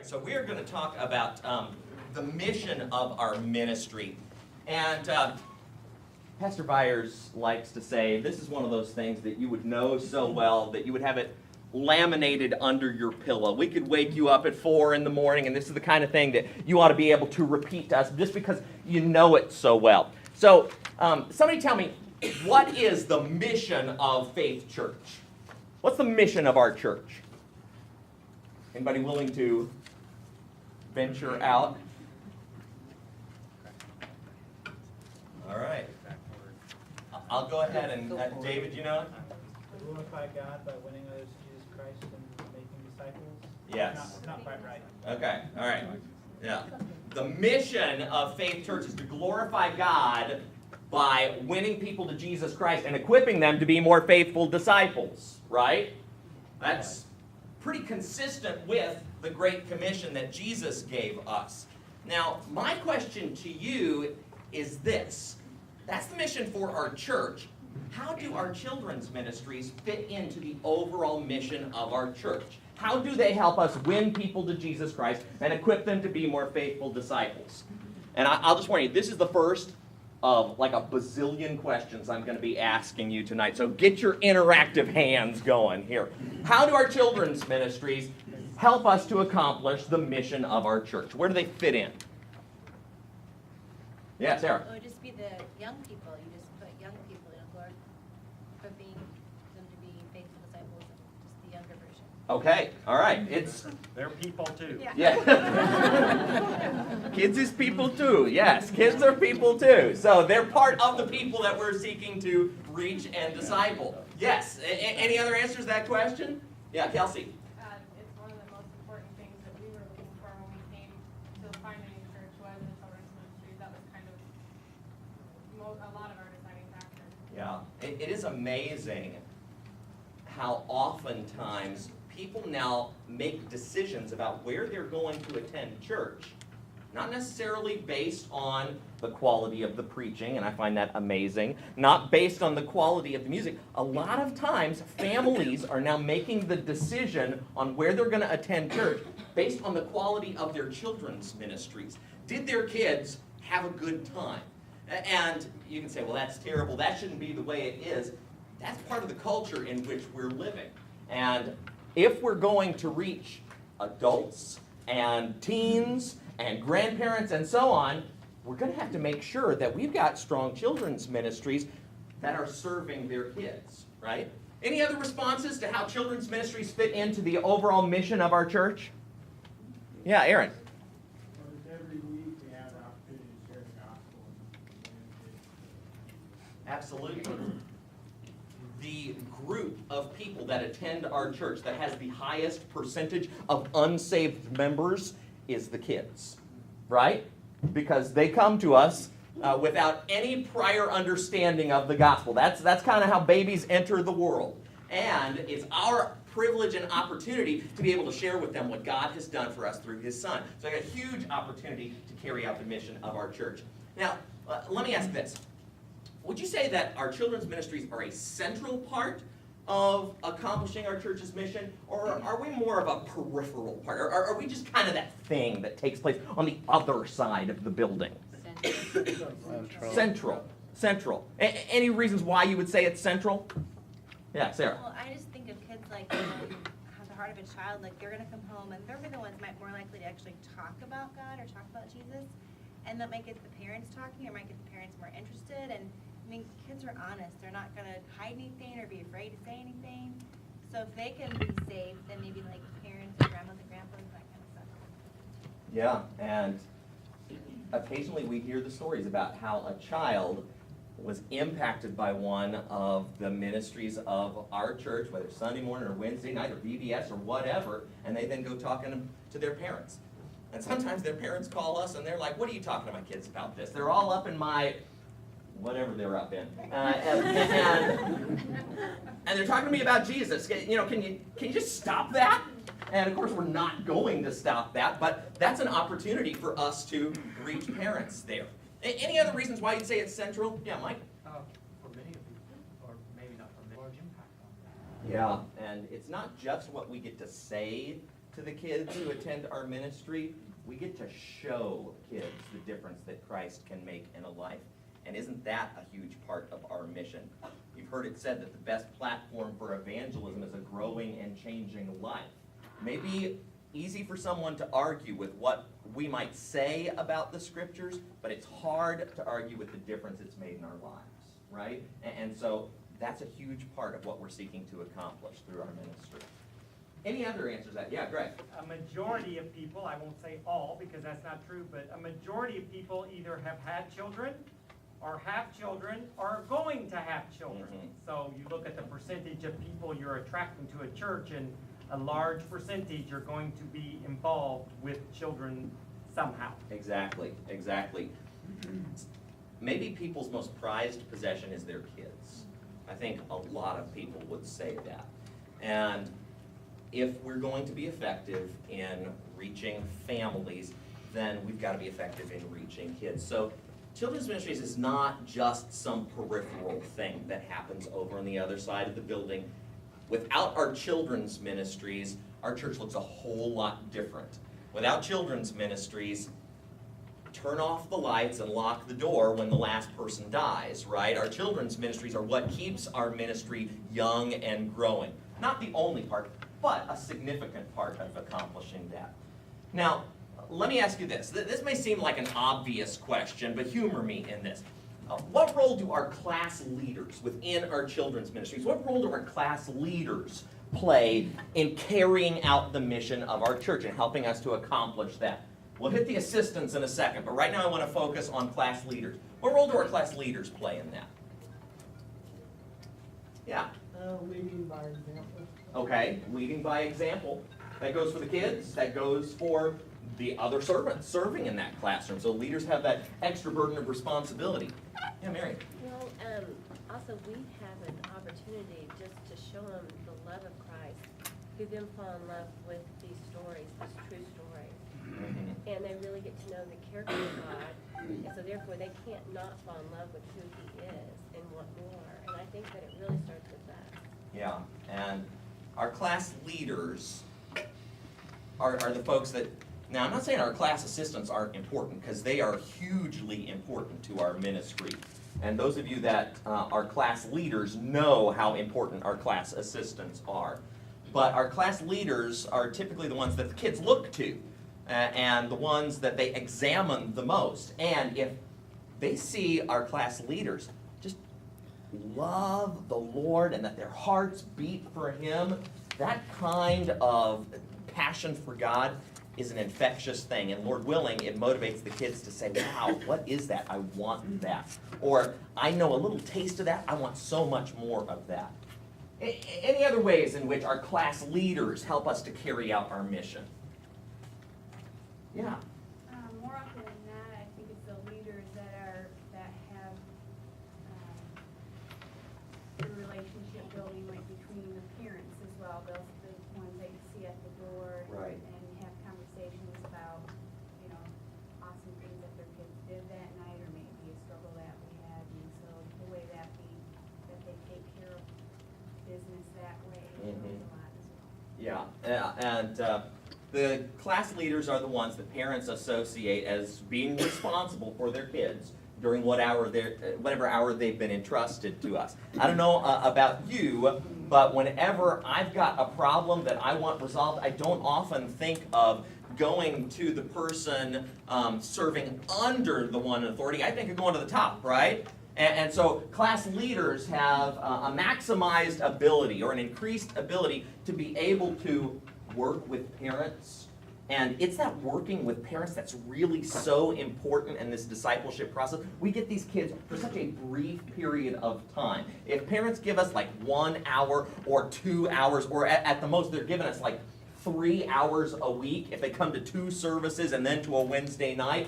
right, so we are going to talk about the mission of our ministry. And Pastor Byers likes to say this is one of those things that you would know so well that you would have it laminated under your pillow. We could wake you up at 4 in the morning, and this is the kind of thing that you ought to be able to repeat to us just because you know it so well. So somebody tell me, what is the mission of Faith Church? What's the mission of our church? Anybody willing to venture out? All right. I'll go ahead and, David, you know it? Glorify God by winning others to Jesus Christ and making disciples? Yes. Not quite right. Okay, all right. Yeah. The mission of Faith Church is to glorify God by winning people to Jesus Christ and equipping them to be more faithful disciples, right? That's pretty consistent with the Great Commission that Jesus gave us. Now, my question to you is this. That's the mission for our church. How do our children's ministries fit into the overall mission of our church? How do they help us win people to Jesus Christ and equip them to be more faithful disciples? And I'll just warn you, this is the first of like a bazillion questions I'm going to be asking you tonight. So get your interactive hands going here. How do our children's ministries help us to accomplish the mission of our church? Where do they fit in? Yeah, Sarah. It would just be the young people. You just put young people in, Lord, equipping them to be faithful disciples, and just the younger version. Okay, all right. They're people too. Yeah. Kids is people too. Yes, kids are people too. So they're part of the people that we're seeking to reach and disciple. Yes. Any other answers to that question? Yeah, Kelsey. It's one of the most important things that we were looking for when we came to find a new church was the children's ministry. That was kind of a lot of our deciding factor. Yeah, it is amazing how oftentimes people now make decisions about where they're going to attend church, not necessarily based on the quality of the preaching, and I find that amazing, not based on the quality of the music. A lot of times, families are now making the decision on where they're going to attend church based on the quality of their children's ministries. Did their kids have a good time? And you can say, well, that's terrible. That shouldn't be the way it is. That's part of the culture in which we're living. And if we're going to reach adults and teens and grandparents and so on, we're going to have to make sure that we've got strong children's ministries that are serving their kids, right? Any other responses to how children's ministries fit into the overall mission of our church? Yeah, Aaron. Every week we have the opportunity to share the gospel. Absolutely. The group of people that attend our church that has the highest percentage of unsaved members is the kids, right? Because they come to us without any prior understanding of the gospel. That's kind of how babies enter the world. And it's our privilege and opportunity to be able to share with them what God has done for us through His Son. So I got a huge opportunity to carry out the mission of our church. Now, let me ask this. Would you say that our children's ministries are a central part of accomplishing our church's mission, or are we more of a peripheral part? Or are we just kind of that thing that takes place on the other side of the building? Central. Any reasons why you would say it's central? Yeah, Sarah. Well, I just think of kids like have the heart of a child. Like they're gonna come home and they're the ones more likely to actually talk about God or talk about Jesus, and that might get the parents talking or might get the parents more interested. And I mean, kids are honest. They're not going to hide anything or be afraid to say anything. So if they can be saved, then maybe like parents and grandmas and grandpas, that kind of stuff. Yeah, and occasionally we hear the stories about how a child was impacted by one of the ministries of our church, whether Sunday morning or Wednesday night or VBS or whatever, and they then go talking to their parents. And sometimes their parents call us and they're like, what are you talking to my kids about this? They're all up in my whatever they're up in. And they're talking to me about Jesus. You know, can you just stop that? And of course, we're not going to stop that, but that's an opportunity for us to reach parents there. Any other reasons why you'd say it's central? Yeah, Mike? For many of you, or maybe not for many, large impact on that. Yeah, and it's not just what we get to say to to the kids who attend our ministry, we get to show kids the difference that Christ can make in a life. And isn't that a huge part of our mission? You've heard it said that the best platform for evangelism is a growing and changing life. Maybe easy for someone to argue with what we might say about the scriptures, but it's hard to argue with the difference it's made in our lives, right? And so that's a huge part of what we're seeking to accomplish through our ministry. Any other answers to that? Yeah, Greg. A majority of people, I won't say all because that's not true, but a majority of people either have had children or have children or are going to have children. Mhm. So you look at the percentage of people you're attracting to a church, and a large percentage are going to be involved with children somehow. Exactly, exactly. Maybe people's most prized possession is their kids. I think a lot of people would say that. And if we're going to be effective in reaching families, then we've got to be effective in reaching kids. So children's ministries is not just some peripheral thing that happens over on the other side of the building. Without our children's ministries, our church looks a whole lot different. Without children's ministries, turn off the lights and lock the door when the last person dies, right? Our children's ministries are what keeps our ministry young and growing. Not the only part, but a significant part of accomplishing that. Now, let me ask you this. This may seem like an obvious question, but humor me in this. What role do our class leaders within our children's ministries, what role do our class leaders play in carrying out the mission of our church and helping us to accomplish that? We'll hit the assistants in a second, but right now I want to focus on class leaders. What role do our class leaders play in that? Yeah. Leading by example. Okay, leading by example. That goes for the kids, that goes for the other servants serving in that classroom. So leaders have that extra burden of responsibility. Yeah, Mary. Well, also we have an opportunity just to show them the love of Christ, who then fall in love with these stories, these true stories. Mm-hmm. And they really get to know the character of God, and so therefore they can't not fall in love with who He is and want more. And I think that it really starts with that. Yeah, and our class leaders are the folks that, now I'm not saying our class assistants aren't important, because they are hugely important to our ministry. And those of you that are class leaders know how important our class assistants are. But our class leaders are typically the ones that the kids look to, and the ones that they examine the most. And if they see our class leaders just love the Lord and that their hearts beat for Him, that kind of passion for God is an infectious thing. And Lord willing, it motivates the kids to say, wow, what is that? I want that. Or I know a little taste of that. I want so much more of that. Any other ways in which our class leaders help us to carry out our mission? Yeah. More often than not, I think it's the leaders that have the relationship building right between the parents as well. Those are the ones that you see at the door. Right. And have conversations about, awesome things that their kids did that night, or maybe a struggle that we had. And so the way that they take care of business that way shows a lot as well. Yeah, and the class leaders are the ones that parents associate as being responsible for their kids during whatever hour they've been entrusted to us. I don't know about you, but whenever I've got a problem that I want resolved, I don't often think of going to the person serving under the one in authority. I think of going to the top, right? And so class leaders have a maximized ability or an increased ability to be able to work with parents. And it's that working with parents that's really so important in this discipleship process. We get these kids for such a brief period of time. If parents give us like 1 hour or 2 hours, or at the most they're giving us like 3 hours a week, if they come to 2 services and then to a Wednesday night,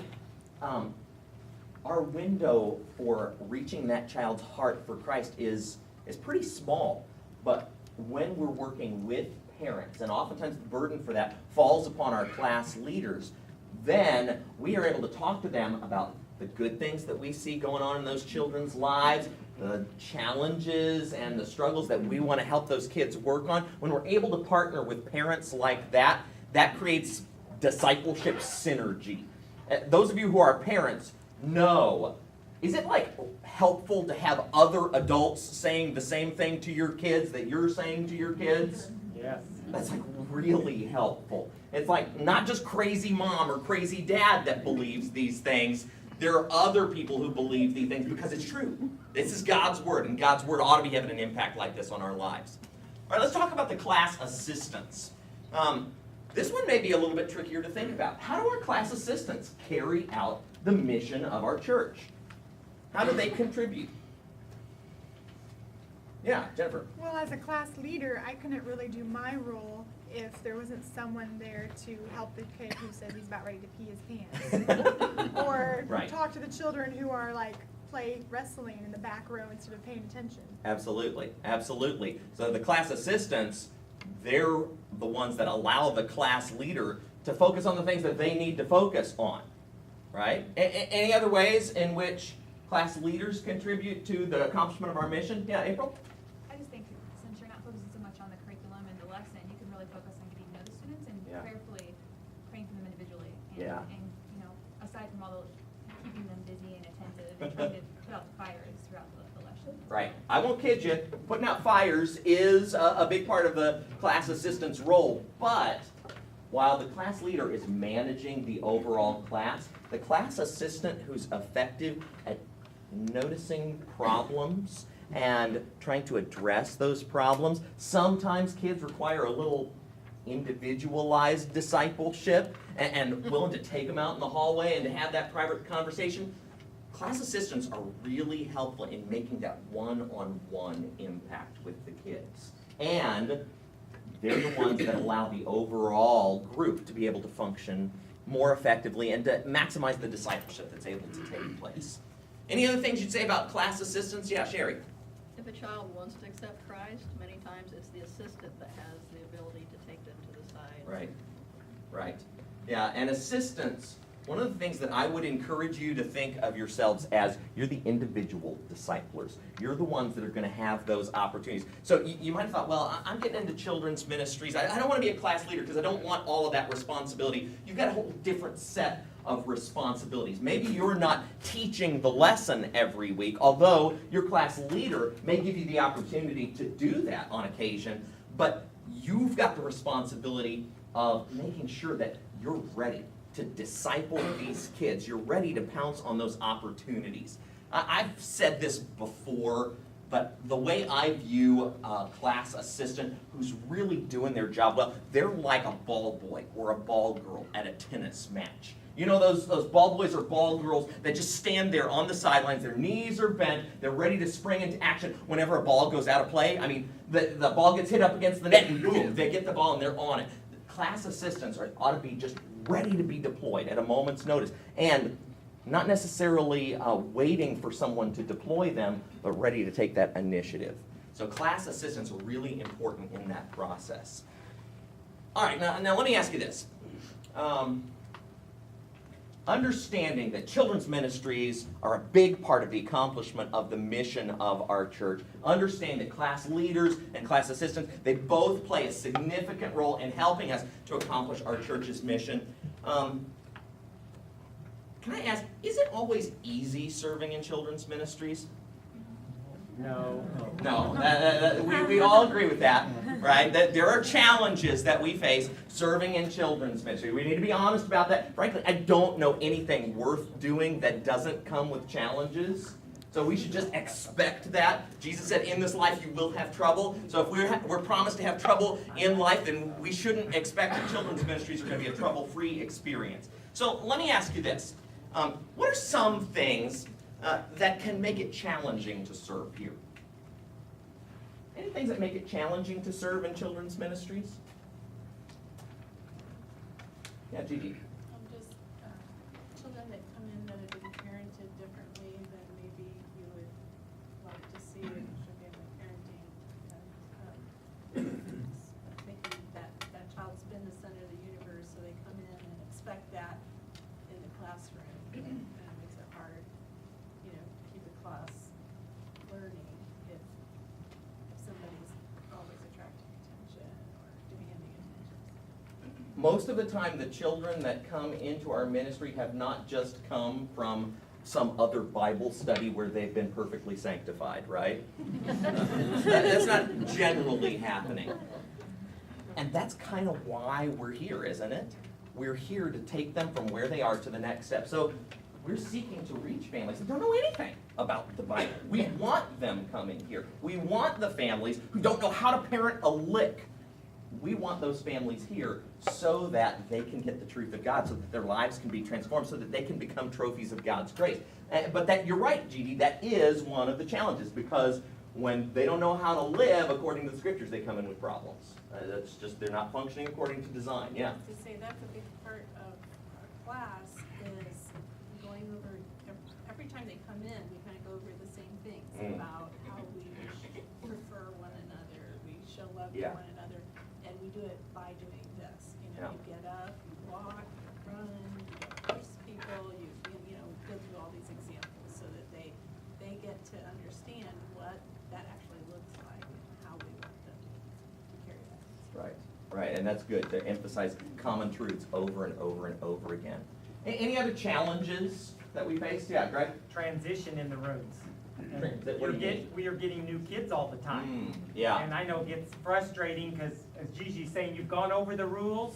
our window for reaching that child's heart for Christ is pretty small. But when we're working with parents, and oftentimes the burden for that falls upon our class leaders, then we are able to talk to them about the good things that we see going on in those children's lives, the challenges and the struggles that we want to help those kids work on. When we're able to partner with parents like that, That creates discipleship synergy. Those of you who are parents know, is it like helpful to have other adults saying the same thing to your kids that you're saying to your kids? Yes. That's like really helpful. It's like not just crazy mom or crazy dad that believes these things. There are other people who believe these things because it's true. This is God's word, and God's word ought to be having an impact like this on our lives. All right, let's talk about the class assistants. This one may be a little bit trickier to think about. How do our class assistants carry out the mission of our church? How do they contribute? Yeah, Jennifer. Well, as a class leader, I couldn't really do my role if there wasn't someone there to help the kid who says he's about ready to pee his pants. Or Right. talk to the children who are like play wrestling in the back row instead of paying attention. Absolutely, absolutely. So the class assistants, they're the ones that allow the class leader to focus on the things that they need to focus on, right? Any other ways in which class leaders contribute to the accomplishment of our mission? Yeah, April? I just think since you're not focusing so much on the curriculum and the lesson, you can really focus on getting to know the students and Yeah. prayerfully praying for them individually. And, Yeah. and, you know, aside from all the keeping them busy and attentive and trying to put out the fires throughout the lesson. Right. I won't kid you, putting out fires is a big part of the class assistant's role, but while the class leader is managing the overall class, the class assistant who's effective at noticing problems and trying to address those problems. Sometimes kids require a little individualized discipleship and willing to take them out in the hallway and to have that private conversation. Class assistants are really helpful in making that one-on-one impact with the kids. And they're the ones that allow the overall group to be able to function more effectively and to maximize the discipleship that's able to take place. Any other things you'd say about class assistants? Yeah, Sherry. If a child wants to accept Christ, many times it's the assistant that has the ability to take them to the side. Right, right. Yeah, and assistants, one of the things that I would encourage you to think of yourselves as, you're the individual disciplers. You're the ones that are going to have those opportunities. So you might have thought, well, I'm getting into children's ministries. I don't want to be a class leader because I don't want all of that responsibility. You've got a whole different set of responsibilities. Maybe you're not teaching the lesson every week, although your class leader may give you the opportunity to do that on occasion, but you've got the responsibility of making sure that you're ready to disciple these kids. You're ready to pounce on those opportunities. I've said this before, but the way I view a class assistant who's really doing their job well, they're like a ball boy or a ball girl at a tennis match. You know those ball boys or ball girls that just stand there on the sidelines, their knees are bent, they're ready to spring into action whenever a ball goes out of play. I mean, the ball gets hit up against the net and boom, they get the ball and they're on it. Class assistants ought to be just ready to be deployed at a moment's notice. And not necessarily waiting for someone to deploy them, but ready to take that initiative. So class assistants are really important in that process. All right, now let me ask you this. Understanding that children's ministries are a big part of the accomplishment of the mission of our church. Understand that class leaders and class assistants, they both play a significant role in helping us to accomplish our church's mission. Can I ask, is it always easy serving in children's ministries? No. No, we all agree with that, right? That there are challenges that we face serving in children's ministry. We need to be honest about that. Frankly, I don't know anything worth doing that doesn't come with challenges. So we should just expect that. Jesus said, in this life you will have trouble. So if we're promised to have trouble in life, then we shouldn't expect that children's ministries are going to be a trouble-free experience. So let me ask you this. What are some things that can make it challenging to serve here? Any things that make it challenging to serve in children's ministries? Yeah, Gigi. Just children that come in that have been parented differently than maybe you would like to see in family parenting. Thinking that child's been the center of the universe, so they come in and expect that in the classroom, and it makes it hard, to keep the class learning if somebody's always attracting attention or demanding attention. most of the time, the children that come into our ministry have not just come from some other Bible study where they've been perfectly sanctified, right? That's not generally happening. And that's kind of why we're here, isn't it? We're here to take them from where they are to the next step. So we're seeking to reach families that don't know anything about the Bible. We want them coming here. We want the families who don't know how to parent a lick. We want those families here so that they can get the truth of God, so that their lives can be transformed, so that they can become trophies of God's grace. But that, you're right, G.D., that is one of the challenges, because when they don't know how to live according to the scriptures, they come in with problems. That's just, they're not functioning according to design, yeah. To say that's a big part of our class is going over, every time they come in, we kind of go over the same things about how we prefer one another, we show love to Yeah. one another, and we do it by doing this. You know, Yeah. you get up, you walk, you run, you push people, you know, go through all these examples so that they get to understand what that actually looks like and how we want them to carry that. Right, and that's good to emphasize common truths over and over and over again. Any other challenges that we face? Yeah, Greg? Transition in the rooms. What do you mean? We are getting new kids all the time. Yeah. And I know it gets frustrating because, as Gigi's saying, you've gone over the rules.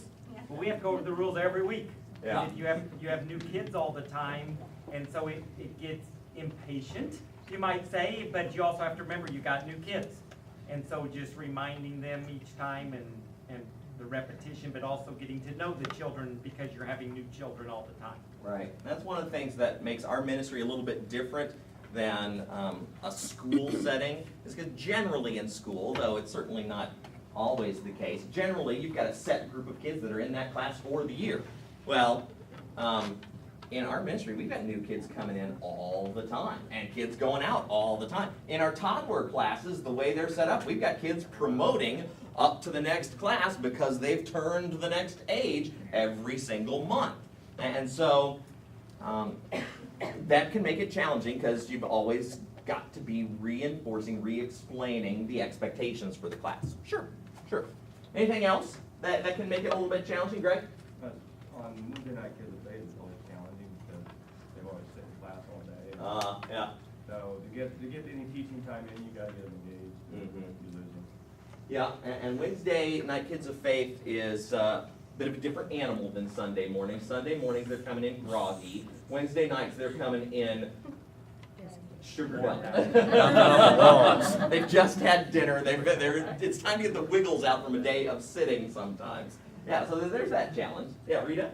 Well, we have to go over the rules every week. Yeah. Because you have new kids all the time, and so it gets impatient, you might say, but you also have to remember you got new kids. And so just reminding them each time and the repetition, but also getting to know the children because you're having new children all the time. Right. That's one of the things that makes our ministry a little bit different than a school setting. Is because generally in school, though it's certainly not always the case, generally you've got a set group of kids that are in that class for the year. Well, in our ministry, we've got new kids coming in all the time, and kids going out all the time. In our toddler classes, the way they're set up, we've got kids promoting up to the next class because they've turned the next age every single month. And so that can make it challenging because you've always got to be reinforcing, re-explaining the expectations for the class. Sure. Anything else that can make it a little bit challenging, Greg? On Monday night, kids of faith is always challenging because they've always sit in class all day. Yeah. So to get any teaching time in, you gotta get them engaged. Mhm. You lose them. Yeah, and Wednesday night Kids of Faith is a bit of a different animal than Sunday morning. Sunday mornings they're coming in groggy. Wednesday nights they're coming in sugared up. They've just had dinner. It's time to get the wiggles out from a day of sitting sometimes. Yeah, so there's that challenge. Yeah, Rita?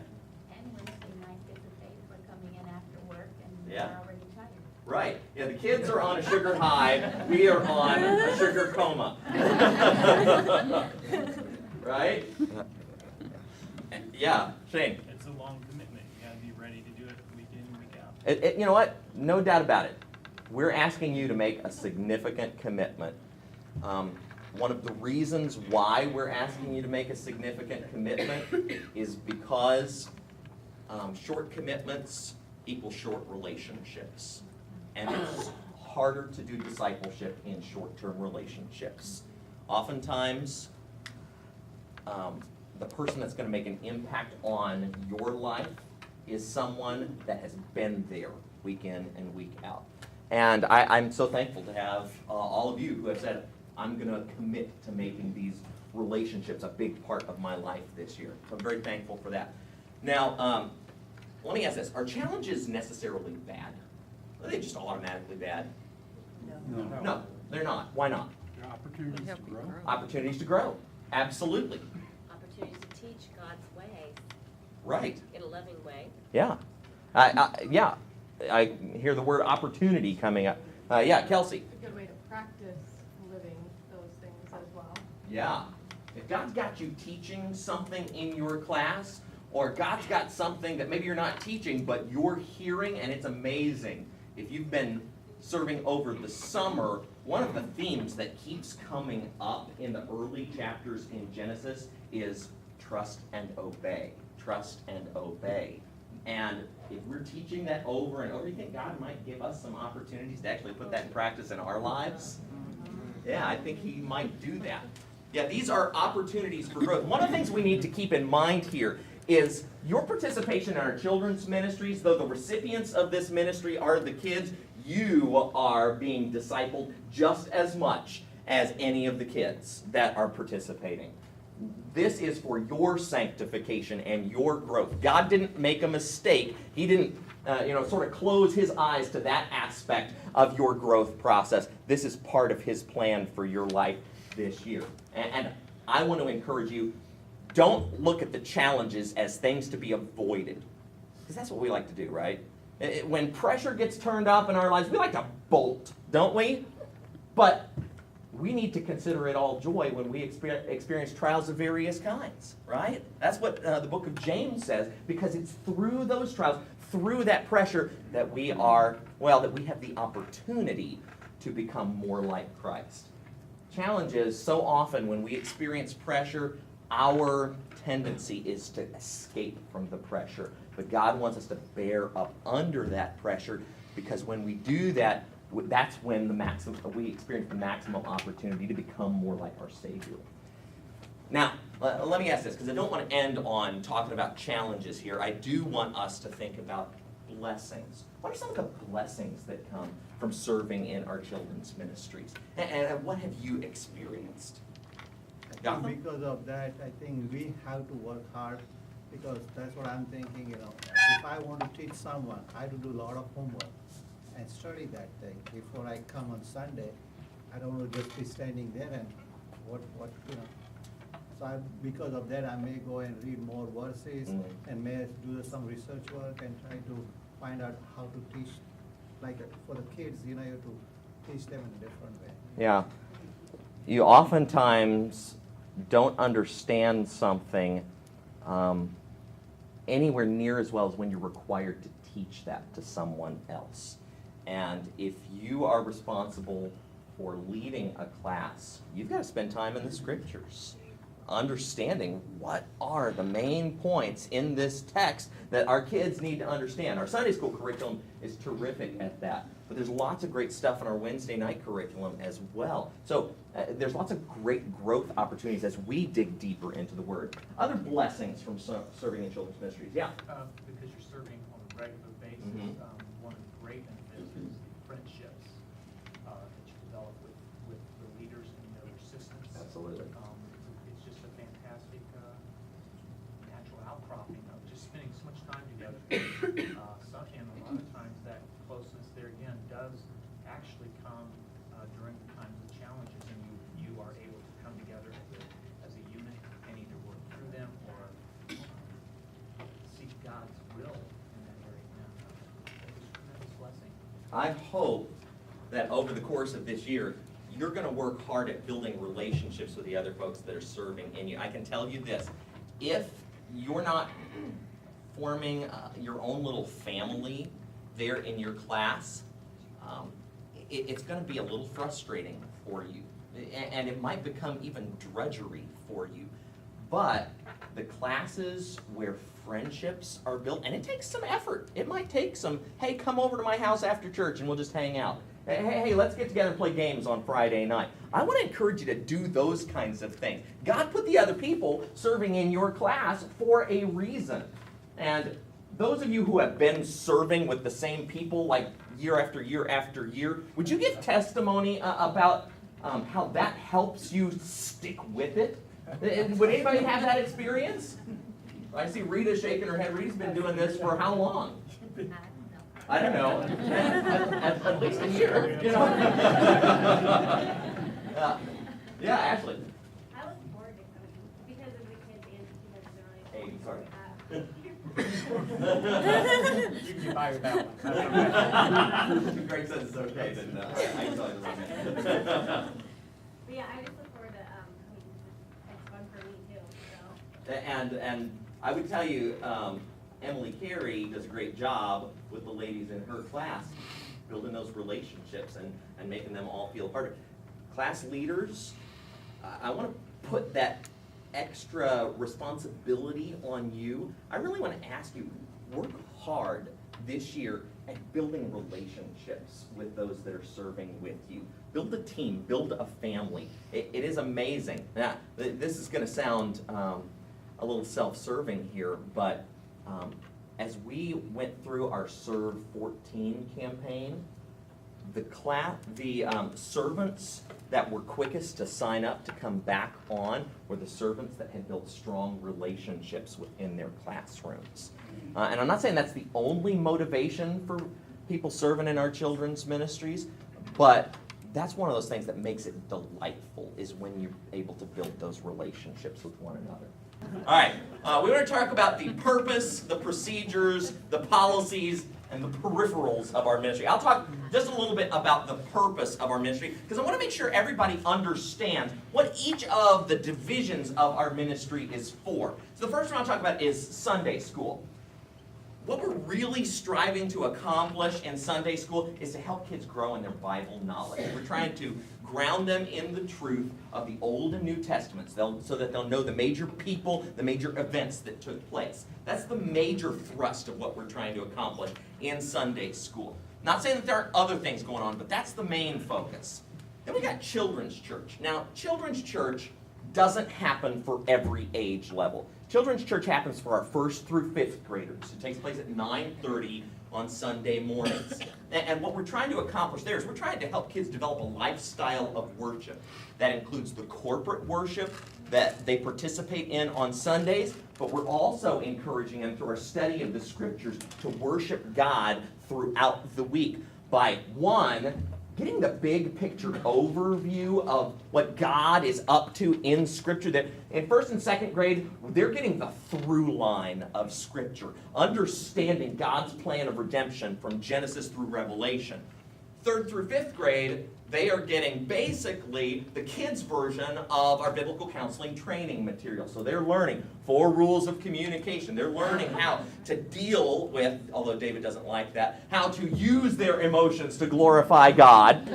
And Wednesday night, kids of faith were coming in after work and Yeah. they're already tired. Right. Yeah, the kids are on a sugar high. We are on a sugar coma. Right? Yeah, Shane. It's a long commitment. You gotta be ready to do it week in, week out. You know what? No doubt about it. We're asking you to make a significant commitment. One of the reasons why we're asking you to make a significant commitment is because short commitments equal short relationships. And it's harder to do discipleship in short-term relationships. Oftentimes, the person that's going to make an impact on your life is someone that has been there week in and week out. And I'm so thankful to have all of you who have said, I'm going to commit to making these relationships a big part of my life this year. So I'm very thankful for that. Now, let me ask this. Are challenges necessarily bad? Are they just automatically bad? No, they're not. Why not? There are opportunities to grow. Opportunities to grow. Absolutely. Opportunities to teach God's way Right. in a loving way. Yeah. Yeah. I hear the word opportunity coming up. Yeah, Kelsey. It's a good way to practice living those things as well. Yeah. If God's got you teaching something in your class, or God's got something that maybe you're not teaching, but you're hearing, and it's amazing. If you've been serving over the summer, one of the themes that keeps coming up in the early chapters in Genesis is trust and obey. Trust and obey. And if we're teaching that over and over, you think God might give us some opportunities to actually put that in practice in our lives? Yeah, I think He might do that. Yeah, these are opportunities for growth. One of the things we need to keep in mind here is your participation in our children's ministries, though the recipients of this ministry are the kids, you are being discipled just as much as any of the kids that are participating. This is for your sanctification and your growth. God didn't make a mistake. He didn't sort of close his eyes to that aspect of your growth process. This is part of his plan for your life this year. And I want to encourage you, don't look at the challenges as things to be avoided. Because that's what we like to do, right? When pressure gets turned up in our lives, we like to bolt, don't we? But we need to consider it all joy when we experience trials of various kinds, right? That's what the book of James says, because it's through those trials, through that pressure, that we have the opportunity to become more like Christ. Challenge is, so often when we experience pressure, our tendency is to escape from the pressure. But God wants us to bear up under that pressure, because when we do that, that's when we experience the maximum opportunity to become more like our Savior. Now, let me ask this, because I don't want to end on talking about challenges here. I do want us to think about blessings. What are some of the blessings that come from serving in our children's ministries? And what have you experienced? Because of that, I think we have to work hard, because that's what I'm thinking, if I want to teach someone, I have to do a lot of homework and study that thing before I come on Sunday. I don't want to just be standing there and So because of that, I may go and read more verses and may do some research work and try to find out how to teach, like for the kids, you have to teach them in a different way. Yeah. You oftentimes don't understand something anywhere near as well as when you're required to teach that to someone else. And if you are responsible for leading a class, you've got to spend time in the scriptures, understanding what are the main points in this text that our kids need to understand. Our Sunday school curriculum is terrific at that, but there's lots of great stuff in our Wednesday night curriculum as well. So there's lots of great growth opportunities as we dig deeper into the Word. Other blessings from serving in children's ministries, yeah? Because you're serving on a regular basis, one of the great benefits is the friendships that you develop with the leaders and their assistants. Absolutely. It's just a fantastic natural outcropping of just spending so much time together. And a lot of times that closeness there again does actually come during the times of challenges, and you are able to come together as a unit and either work through them or seek God's will in that area. It's a tremendous blessing. I hope that over the course of this year, you're going to work hard at building relationships with the other folks that are serving in you. I can tell you this, if you're not forming your own little family there in your class, it's going to be a little frustrating for you. And it might become even drudgery for you. But the classes where friendships are built, and it takes some effort. It might take some, hey, come over to my house after church and we'll just hang out. Hey, let's get together and play games on Friday night. I want to encourage you to do those kinds of things. God put the other people serving in your class for a reason. And those of you who have been serving with the same people like year after year after year, would you give testimony about how that helps you stick with it? Would anybody have that experience? I see Rita shaking her head. Rita's been doing this for how long? I don't know. At least a year. Yeah, Ashley. I look forward to coming because of the kids and because they're really. Hey, sorry. You can buy that one. Greg says it's okay, then I can tell you the wrong name. But yeah, I just look forward to coming. It's fun for me too, so. And I would tell you, Emily Carey does a great job with the ladies in her class, building those relationships and making them all feel part of it. Class leaders, I want to put that extra responsibility on you. I really want to ask you, work hard this year at building relationships with those that are serving with you. Build a team, build a family. It is amazing. Now, this is going to sound a little self-serving here, but as we went through our Serve 14 campaign, the servants that were quickest to sign up to come back on were the servants that had built strong relationships within their classrooms. And I'm not saying that's the only motivation for people serving in our children's ministries, but that's one of those things that makes it delightful, is when you're able to build those relationships with one another. All right, we want to talk about the purpose, the procedures, the policies, and the peripherals of our ministry. I'll talk just a little bit about the purpose of our ministry, because I want to make sure everybody understands what each of the divisions of our ministry is for. So the first one I'll talk about is Sunday school. What we're really striving to accomplish in Sunday school is to help kids grow in their Bible knowledge. We're trying to ground them in the truth of the Old and New Testaments so that they'll know the major people, the major events that took place. That's the major thrust of what we're trying to accomplish in Sunday school. Not saying that there aren't other things going on, but that's the main focus. Then we got children's church. Now, children's church doesn't happen for every age level. Children's church happens for our 1st through 5th graders. It takes place at 9:30 on Sunday mornings. And what we're trying to accomplish there is we're trying to help kids develop a lifestyle of worship. That includes the corporate worship that they participate in on Sundays, but we're also encouraging them through our study of the scriptures to worship God throughout the week by, one, getting the big picture overview of what God is up to in Scripture. That in 1st and 2nd grade, they're getting the through line of Scripture, understanding God's plan of redemption from Genesis through Revelation. 3rd through 5th grade, they are getting basically the kids' version of our biblical counseling training material. So they're learning 4 rules of communication. They're learning how to deal with, although David doesn't like that, how to use their emotions to glorify God.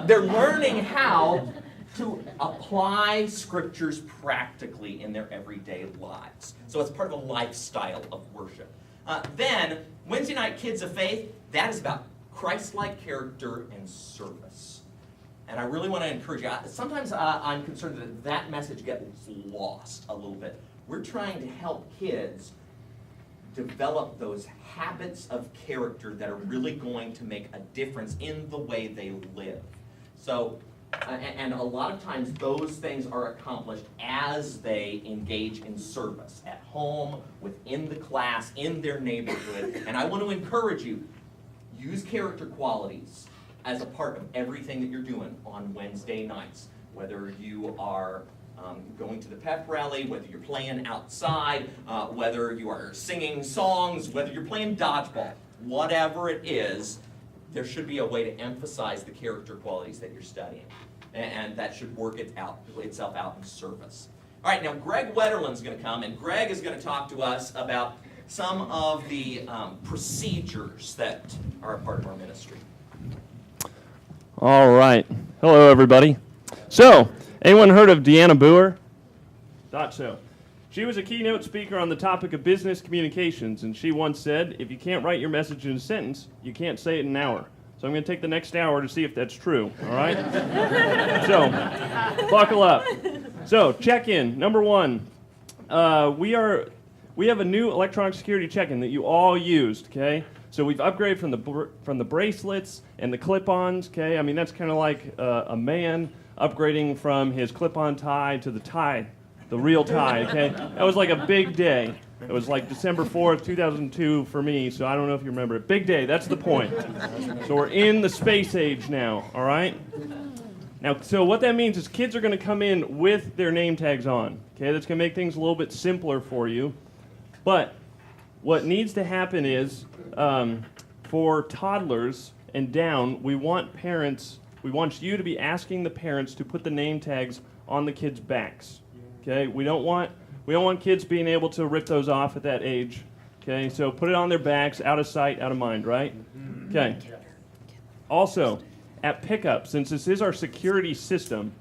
They're learning how to apply scriptures practically in their everyday lives. So it's part of a lifestyle of worship. Then, Wednesday night Kids of Faith, that is about Christ-like character and service. And I really want to encourage you. Sometimes I'm concerned that that message gets lost a little bit. We're trying to help kids develop those habits of character that are really going to make a difference in the way they live. So, and a lot of times those things are accomplished as they engage in service, at home, within the class, in their neighborhood. And I want to encourage you, use character qualities as a part of everything that you're doing on Wednesday nights. Whether you are going to the pep rally, whether you're playing outside, whether you are singing songs, whether you're playing dodgeball, whatever it is, there should be a way to emphasize the character qualities that you're studying. And that should work itself out in service. All right, now Greg Wetterland's going to come, and Greg is going to talk to us about some of the procedures that are a part of our ministry. All right. Hello, everybody. So, anyone heard of Deanna Boer? Thought so. She was a keynote speaker on the topic of business communications, and she once said, if you can't write your message in a sentence, you can't say it in an hour. So I'm going to take the next hour to see if that's true, all right? So, buckle up. So, check-in. Number 1, we have a new electronic security check-in that you all used, okay? So we've upgraded from the bracelets and the clip-ons, okay? I mean, that's kind of like a man upgrading from his clip-on tie to the tie, the real tie, okay? That was like a big day. It was like December 4th, 2002 for me, so I don't know if you remember it. Big day, that's the point. So we're in the space age now, all right? Now, so what that means is kids are going to come in with their name tags on, okay? That's going to make things a little bit simpler for you. But what needs to happen is, for toddlers and down, we want you to be asking the parents to put the name tags on the kids' backs. Okay? We don't want kids being able to rip those off at that age. Okay? So put it on their backs, out of sight, out of mind, right? Okay. Also, at pickup, since this is our security system,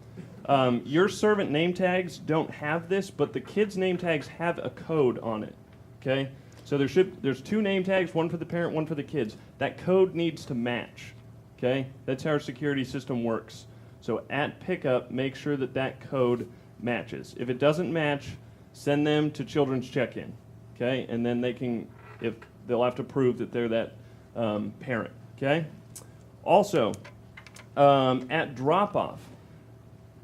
your servant name tags don't have this, but the kids' name tags have a code on it. Okay? So there's 2 name tags, one for the parent, one for the kids. That code needs to match, okay? That's how our security system works. So at pickup, make sure that that code matches. If it doesn't match, send them to Children's Check-In, okay? And then they'll have to prove that they're that parent, okay? Also, at drop-off,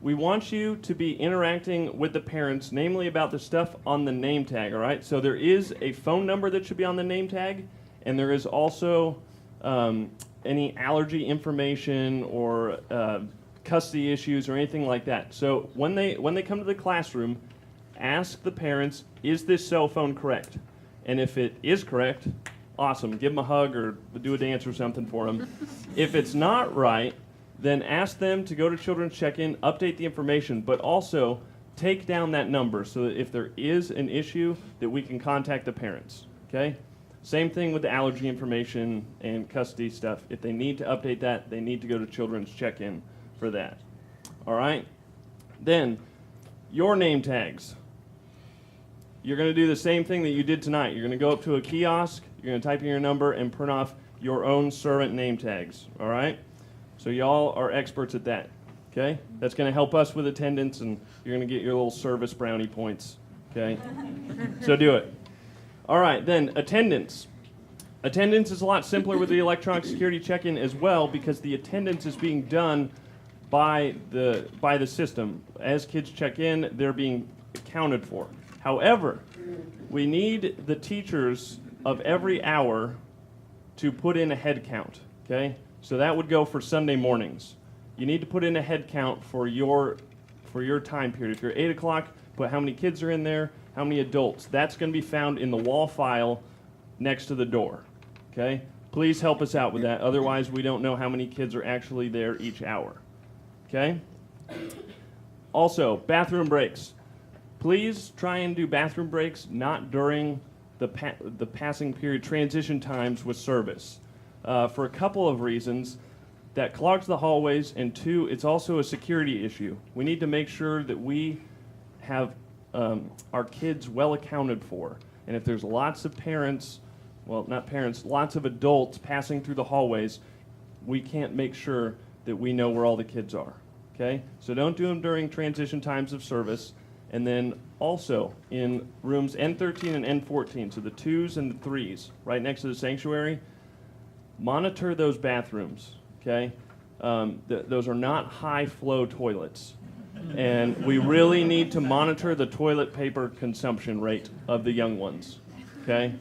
we want you to be interacting with the parents, namely about the stuff on the name tag, all right? So there is a phone number that should be on the name tag, and there is also any allergy information or custody issues or anything like that. So when they come to the classroom, ask the parents, is this cell phone correct? And if it is correct, awesome, give them a hug or do a dance or something for them. If it's not right, then ask them to go to Children's Check-In, update the information, but also take down that number so that if there is an issue, that we can contact the parents, okay? Same thing with the allergy information and custody stuff. If they need to update that, they need to go to Children's Check-In for that, all right? Then, your name tags. You're going to do the same thing that you did tonight. You're going to go up to a kiosk, you're going to type in your number and print off your own servant name tags, all right? So y'all are experts at that, okay? That's going to help us with attendance, and you're going to get your little service brownie points, okay? So do it. All right, then attendance. Attendance is a lot simpler with the electronic security check-in as well, because the attendance is being done by the system. As kids check in, they're being accounted for. However, we need the teachers of every hour to put in a head count, okay? So that would go for Sunday mornings. You need to put in a head count for your time period. If you're 8 o'clock, put how many kids are in there, how many adults. That's going to be found in the wall file next to the door, okay? Please help us out with that. Otherwise, we don't know how many kids are actually there each hour, okay? Also, bathroom breaks. Please try and do bathroom breaks not during the passing period, transition times with service. For a couple of reasons. That clogs the hallways, and 2, it's also a security issue. We need to make sure that we have our kids well accounted for. And if there's lots of parents, well, not parents, lots of adults passing through the hallways, we can't make sure that we know where all the kids are, okay? So don't do them during transition times of service. And then also in rooms N13 and N14, so the 2s and the 3s, right next to the sanctuary, monitor those bathrooms, okay? Those are not high-flow toilets. And we really need to monitor the toilet paper consumption rate of the young ones, okay?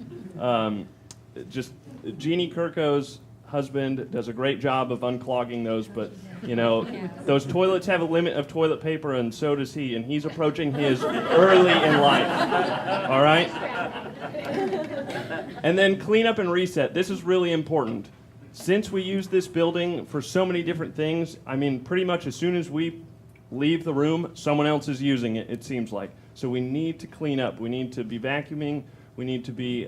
Just Jeannie Kirko's husband does a great job of unclogging those, but, you know, those toilets have a limit of toilet paper, and so does he, and he's approaching his early in life, all right? And then clean up and reset. This is really important. Since we use this building for so many different things, I mean, pretty much as soon as we leave the room, someone else is using it, it seems like. So we need to clean up. We need to be vacuuming. We need to be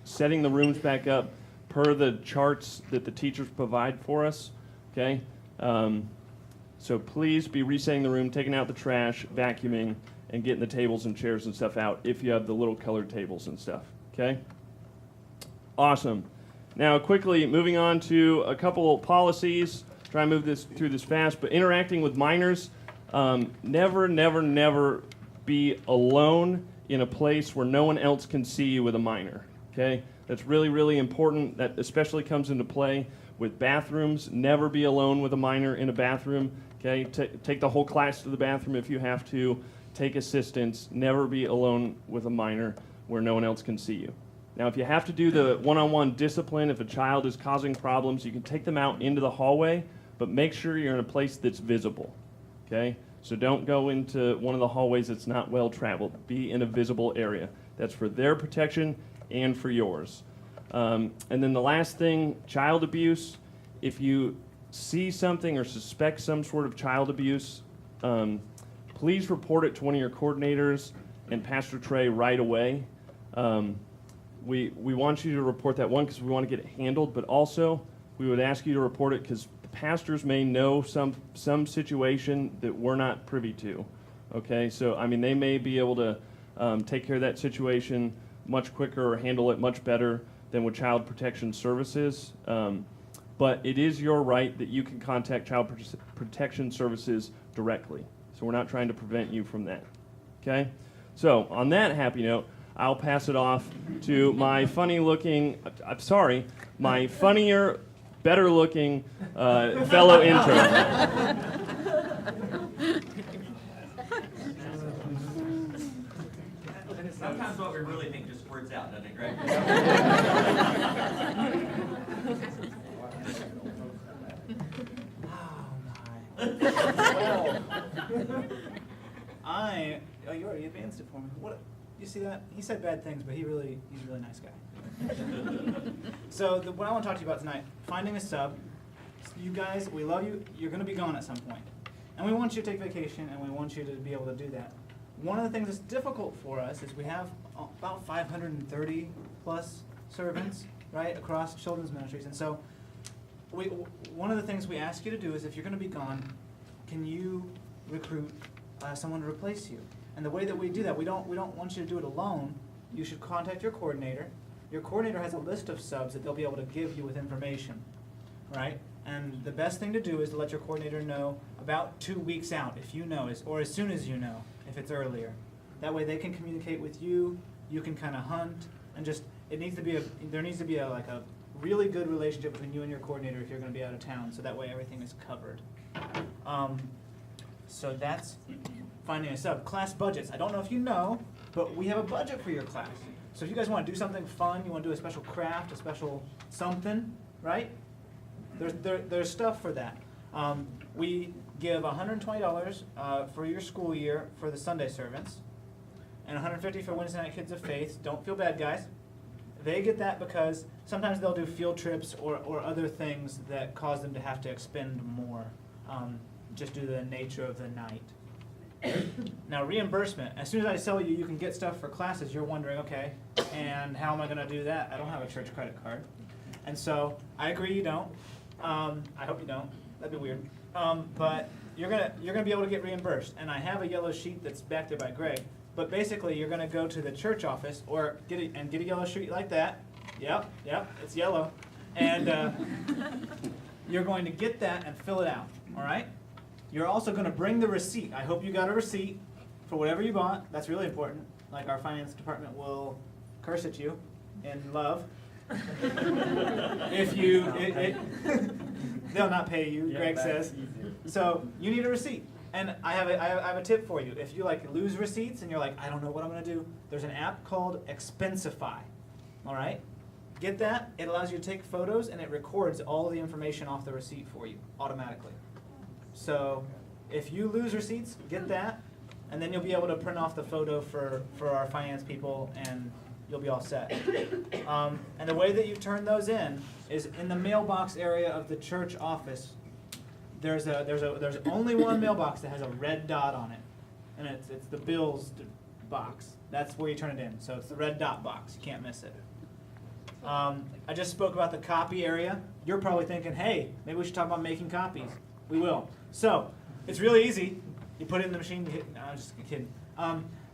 setting the rooms back up per the charts that the teachers provide for us, okay? So please be resetting the room, taking out the trash, vacuuming, and getting the tables and chairs and stuff out if you have the little colored tables and stuff, okay? Awesome. Now, quickly, moving on to a couple policies. Try and move through this fast, but interacting with minors, never, never, never be alone in a place where no one else can see you with a minor, okay? That's really, really important. That especially comes into play with bathrooms. Never be alone with a minor in a bathroom, okay? Take the whole class to the bathroom if you have to. Take assistance. Never be alone with a minor where no one else can see you. Now, if you have to do the one-on-one discipline, if a child is causing problems, you can take them out into the hallway, but make sure you're in a place that's visible, okay? So don't go into one of the hallways that's not well traveled. Be in a visible area. That's for their protection and for yours. And then the last thing, child abuse. If you see something or suspect some sort of child abuse, please report it to one of your coordinators and Pastor Trey right away. We want you to report that, one, because we want to get it handled, but also we would ask you to report it because the pastors may know some situation that we're not privy to, okay? So, I mean, they may be able to take care of that situation much quicker or handle it much better than with Child Protection Services. But it is your right that you can contact Child Protection Services directly. So we're not trying to prevent you from that. Okay? So on that happy note, I'll pass it off to my my funnier, better looking fellow intern. Sometimes what we really think just squirts out, doesn't it, Greg? Oh, you already advanced it for me. What, you see that? He said bad things, but he's a really nice guy. So what I want to talk to you about tonight, finding a sub. You guys, we love you. You're going to be gone at some point. And we want you to take vacation, and we want you to be able to do that. One of the things that's difficult for us is we have about 530 plus servants, right, across children's ministries. And so one of the things we ask you to do is if you're going to be gone, can you recruit someone to replace you? And the way that we do that, we don't want you to do it alone. You should contact your coordinator. Your coordinator has a list of subs that they'll be able to give you with information, right? And the best thing to do is to let your coordinator know about 2 weeks out, if you know, or as soon as you know, if it's earlier. That way they can communicate with you, you can kind of hunt, and just, there needs to be a really good relationship between you and your coordinator if you're going to be out of town, so that way everything is covered. So that's finding a sub. Class budgets. I don't know if you know, but we have a budget for your class. So if you guys want to do something fun, you want to do a special craft, a special something, right? There's stuff for that. We give $120 for your school year for the Sunday servants, and $150 for Wednesday night Kids of Faith. Don't feel bad, guys. They get that because sometimes they'll do field trips or other things that cause them to have to expend more, just due to the nature of the night. Now, reimbursement. As soon as I tell you you can get stuff for classes, you're wondering, okay, and how am I going to do that? I don't have a church credit card. And so I agree you don't. I hope you don't. That'd be weird. But you're gonna be able to get reimbursed. And I have a yellow sheet that's back there by Greg. But basically, you're gonna go to the church office or get a yellow sheet like that. Yep, it's yellow. And you're going to get that and fill it out. All right. You're also going to bring the receipt. I hope you got a receipt for whatever you bought. That's really important. Like our finance department will curse at you in love. If you, they'll not pay you, yeah, Greg says. So you need a receipt. And I have a tip for you. If you lose receipts and you're like, I don't know what I'm going to do, there's an app called Expensify. All right? Get that. It allows you to take photos and it records all the information off the receipt for you automatically. So if you lose receipts, get that, and then you'll be able to print off the photo for our finance people, and you'll be all set. And the way that you turn those in is in the mailbox area of the church office. There's only one mailbox that has a red dot on it, and it's the bills box. That's where you turn it in. So it's the red dot box. You can't miss it. I just spoke about the copy area. You're probably thinking, hey, maybe we should talk about making copies. We will. So it's really easy. You put it in the machine. No, I'm just kidding.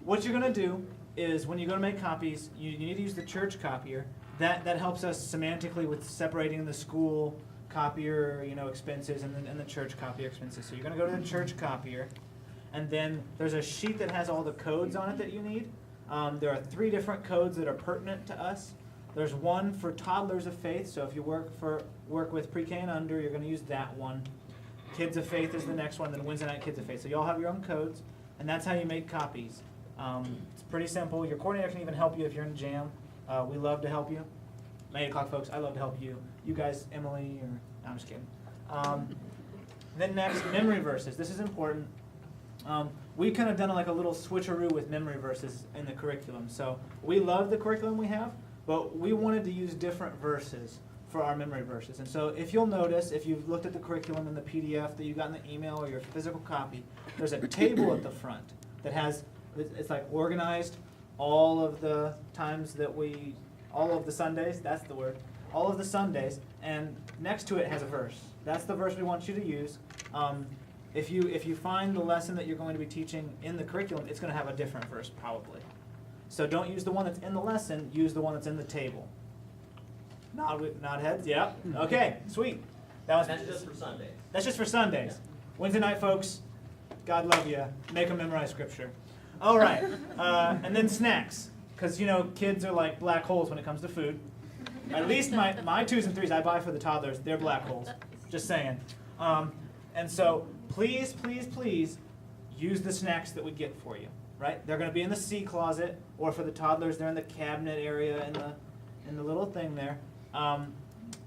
What you're going to do is when you go to make copies, you need to use the church copier. That helps us semantically with separating the school copier, expenses and the church copier expenses. So you're going to go to the church copier, and then there's a sheet that has all the codes on it that you need. There are 3 different codes that are pertinent to us. There's one for toddlers of faith. So if you work with pre-K and under, you're going to use that one. Kids of Faith is the next one, then Wednesday night Kids of Faith. So you all have your own codes, and that's how you make copies. It's pretty simple. Your coordinator can even help you if you're in jam. We love to help you. 8 o'clock folks, I love to help you. You guys, Emily, or no, I'm just kidding. Then next, memory verses. This is important. We kind of done a little switcheroo with memory verses in the curriculum. So we love the curriculum we have, but we wanted to use different verses for our memory verses. And so if you'll notice, if you've looked at the curriculum in the PDF that you got in the email or your physical copy, there's a table at the front that has, it's organized all of the times that all of the Sundays, that's the word, all of the Sundays, and next to it has a verse. That's the verse we want you to use. If you find the lesson that you're going to be teaching in the curriculum, it's going to have a different verse probably. So don't use the one that's in the lesson, use the one that's in the table. Nod heads, yeah. Okay, sweet. That's just for Sundays. That's just for Sundays. Wednesday night, folks, God love you. Make them memorize scripture. All right, and then snacks. Because, you know, kids are like black holes when it comes to food. At least my 2s and 3s I buy for the toddlers, they're black holes. Just saying. And so please, please, please use the snacks that we get for you, right? They're going to be in the C closet, or for the toddlers, they're in the cabinet area in the little thing there.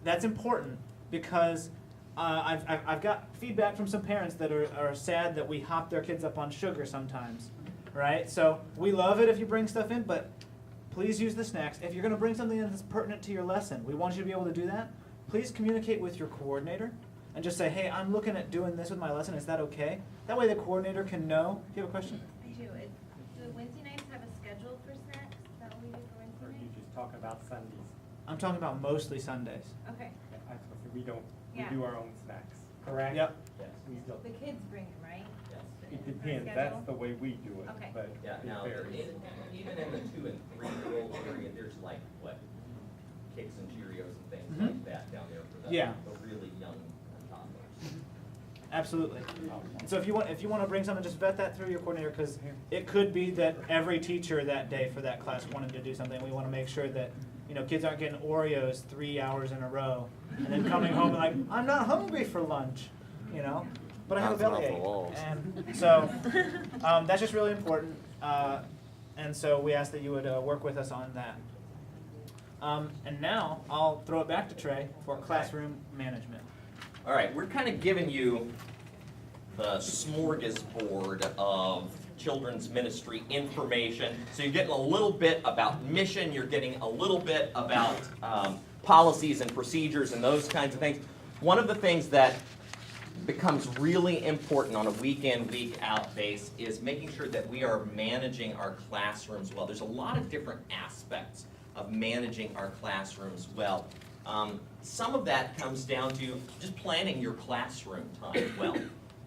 That's important because I've got feedback from some parents that are sad that we hop their kids up on sugar sometimes, right? So we love it if you bring stuff in, but please use the snacks. If you're going to bring something in that's pertinent to your lesson, we want you to be able to do that. Please communicate with your coordinator and just say, hey, I'm looking at doing this with my lesson. Is that okay? That way the coordinator can know. Do you have a question? I do. Do Wednesday nights have a schedule for snacks? Is that what we do for Wednesday Or you nights? just talk about Sundays. I'm talking about mostly Sundays. Okay. I was supposed to say, we don't, we Yeah. do our own snacks, correct? Yep. Yes. We don't. The kids bring them, right? Yes. It depends, that's the way we do it, Okay. but Yeah, it now, varies. even in the 2 and 3-year-old area, there's like, what, cakes and Cheerios and things Mhm. like that down there for the Yeah. really young toddlers. Absolutely. And so if you want to bring something, just vet that through your coordinator, because it could be that every teacher that day for that class wanted to do something. We want to make sure that, you know, kids aren't getting Oreos 3 hours in a row and then coming home and like, I'm not hungry for lunch, you know, but I have a bellyache. And so that's just really important. And so we ask that you would work with us on that. And now I'll throw it back to Trey for classroom management. All right, we're kind of giving you the smorgasbord of children's ministry information. So you're getting a little bit about mission, you're getting a little bit about policies and procedures and those kinds of things. One of the things that becomes really important on a week in, week out base is making sure that we are managing our classrooms well. There's a lot of different aspects of managing our classrooms well. Some of that comes down to just planning your classroom time well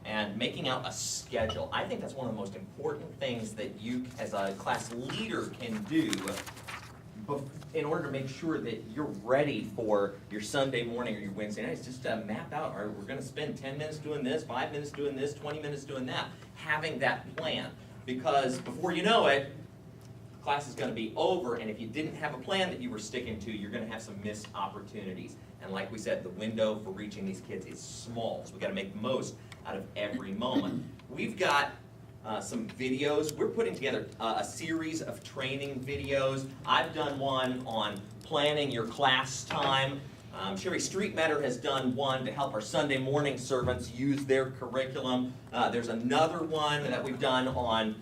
and making out a schedule. I think that's one of the most important things that you as a class leader can do in order to make sure that you're ready for your Sunday morning or your Wednesday nights. Just map out, all right, we're going to spend 10 minutes doing this, 5 minutes doing this, 20 minutes doing that. Having that plan, because before you know it, class is going to be over, and if you didn't have a plan that you were sticking to, you're going to have some missed opportunities. And like we said, the window for reaching these kids is small, so we've got to make the most out of every moment. We've got some videos. We're putting together a series of training videos. I've done one on planning your class time. Sherry Streetmetter has done one to help our Sunday morning servants use their curriculum. There's another one that we've done on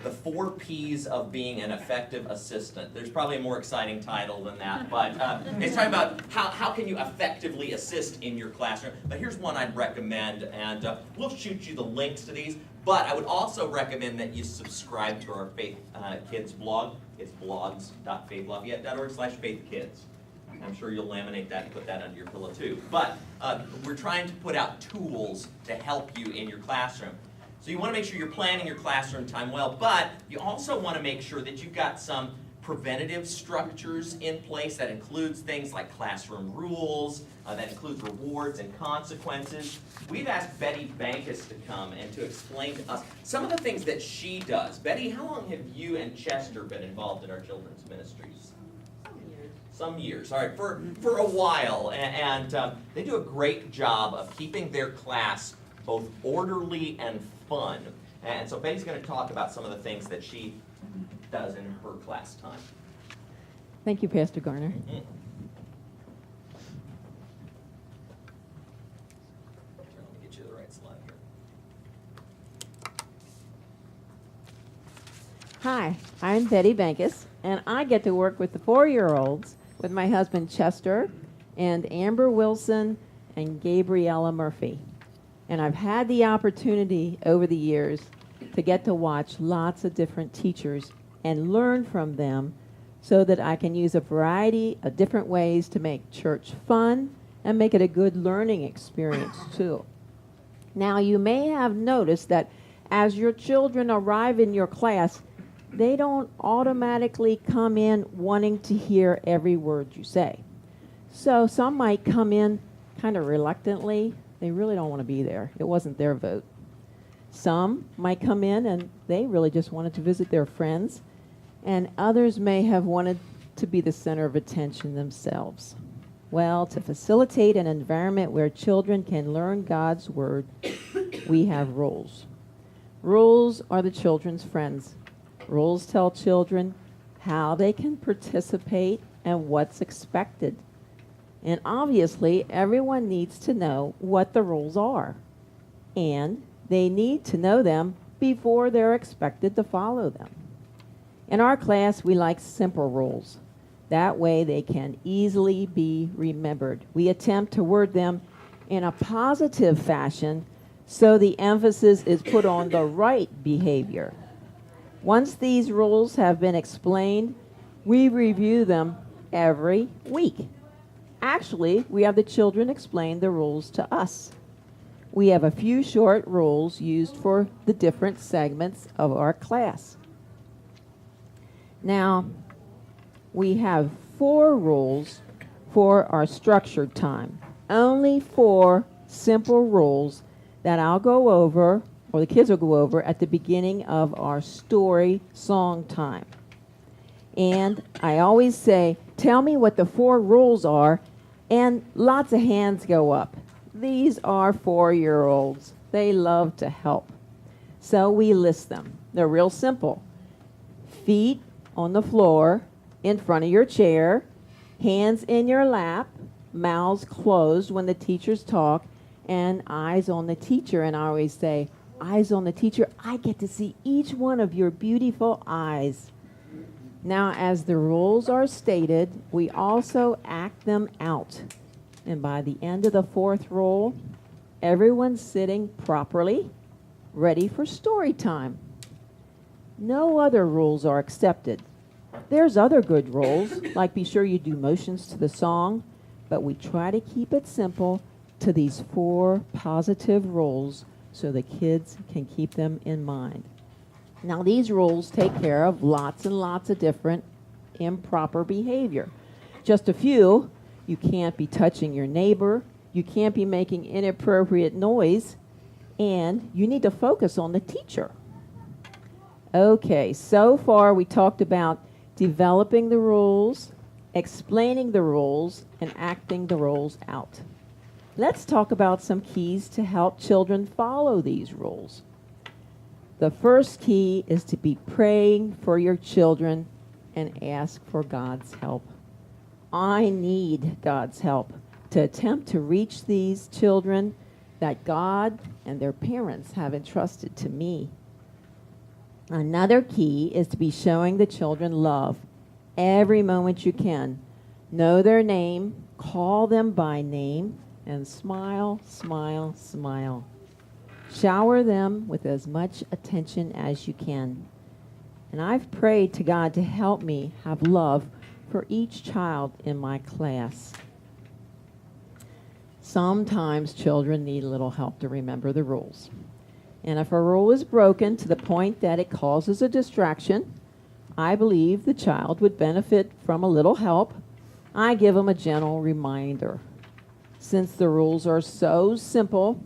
the 4 Ps of being an effective assistant. There's probably a more exciting title than that, but it's talking about how can you effectively assist in your classroom. But here's one I'd recommend, and we'll shoot you the links to these, but I would also recommend that you subscribe to our Faith Kids blog. It's blogs.faithlafayette.org/faithkids. I'm sure you'll laminate that and put that under your pillow too. But we're trying to put out tools to help you in your classroom. So you want to make sure you're planning your classroom time well, but you also want to make sure that you've got some preventative structures in place that includes things like classroom rules, that includes rewards and consequences. We've asked Betty Bankus to come and to explain to us some of the things that she does. Betty, how long have you and Chester been involved in our children's ministries? Some years, all right, for a while, and they do a great job of keeping their class both orderly and fun. And so Betty's going to talk about some of the things that she does in her class time. Thank you, Pastor Garner. Mm-hmm. Let me get you the right slide here. Hi, I'm Betty Bankus, and I get to work with the 4-year-olds with my husband Chester and Amber Wilson and Gabriella Murphy. And I've had the opportunity over the years to get to watch lots of different teachers and learn from them so that I can use a variety of different ways to make church fun and make it a good learning experience too. Now, you may have noticed that as your children arrive in your class, they don't automatically come in wanting to hear every word you say. So some might come in kind of reluctantly. They really don't want to be there. It wasn't their vote. Some might come in and they really just wanted to visit their friends, and others may have wanted to be the center of attention themselves. Well, to facilitate an environment where children can learn God's word, we have rules. Rules are the children's friends. Rules tell children how they can participate and what's expected. And obviously, everyone needs to know what the rules are. And they need to know them before they're expected to follow them. In our class, we like simple rules. That way they can easily be remembered. We attempt to word them in a positive fashion so the emphasis is put on the right behavior. Once these rules have been explained, we review them every week. Actually, we have the children explain the rules to us. We have a few short rules used for the different segments of our class. Now, we have 4 rules for our structured time. Only 4 simple rules that I'll go over, or the kids will go over, at the beginning of our story song time. And I always say, tell me what the 4 rules are, and lots of hands go up. These are 4-year-olds. They love to help. So we list them. They're real simple. Feet on the floor, in front of your chair, hands in your lap, mouths closed when the teachers talk, and eyes on the teacher. And I always say, eyes on the teacher. I get to see each one of your beautiful eyes. Now, as the rules are stated, we also act them out. And by the end of the 4th rule, everyone's sitting properly, ready for story time. No other rules are accepted. There's other good rules, like be sure you do motions to the song, but we try to keep it simple to these 4 positive rules so the kids can keep them in mind. Now, these rules take care of lots and lots of different improper behavior. Just a few: you can't be touching your neighbor, you can't be making inappropriate noise, and you need to focus on the teacher. Okay, so far we talked about developing the rules, explaining the rules, and acting the rules out. Let's talk about some keys to help children follow these rules. The first key is to be praying for your children and ask for God's help. I need God's help to attempt to reach these children that God and their parents have entrusted to me. Another key is to be showing the children love every moment you can. Know their name, call them by name, and smile, smile, smile. Shower them with as much attention as you can. And I've prayed to God to help me have love for each child in my class. Sometimes children need a little help to remember the rules. And if a rule is broken to the point that it causes a distraction, I believe the child would benefit from a little help. I give them a gentle reminder. Since the rules are so simple,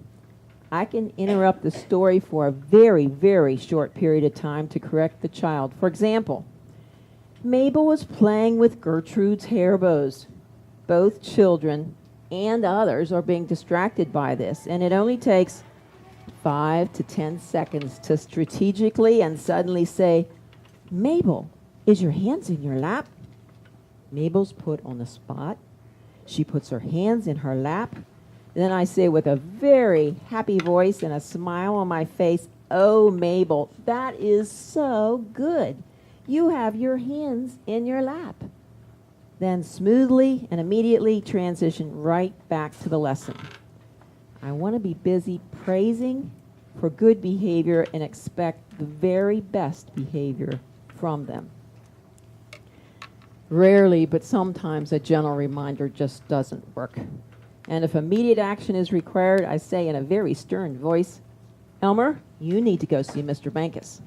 I can interrupt the story for a very, very short period of time to correct the child. For example, Mabel was playing with Gertrude's hair bows. Both children and others are being distracted by this, and it only takes 5 to 10 seconds to strategically and suddenly say, Mabel, is your hands in your lap? Mabel's put on the spot. She puts her hands in her lap. Then I say with a very happy voice and a smile on my face, oh, Mabel, that is so good. You have your hands in your lap. Then smoothly and immediately transition right back to the lesson. I want to be busy praising for good behavior and expect the very best behavior from them. Rarely, but sometimes a gentle reminder just doesn't work. And if immediate action is required, I say in a very stern voice, Elmer, you need to go see Mr. Bankus.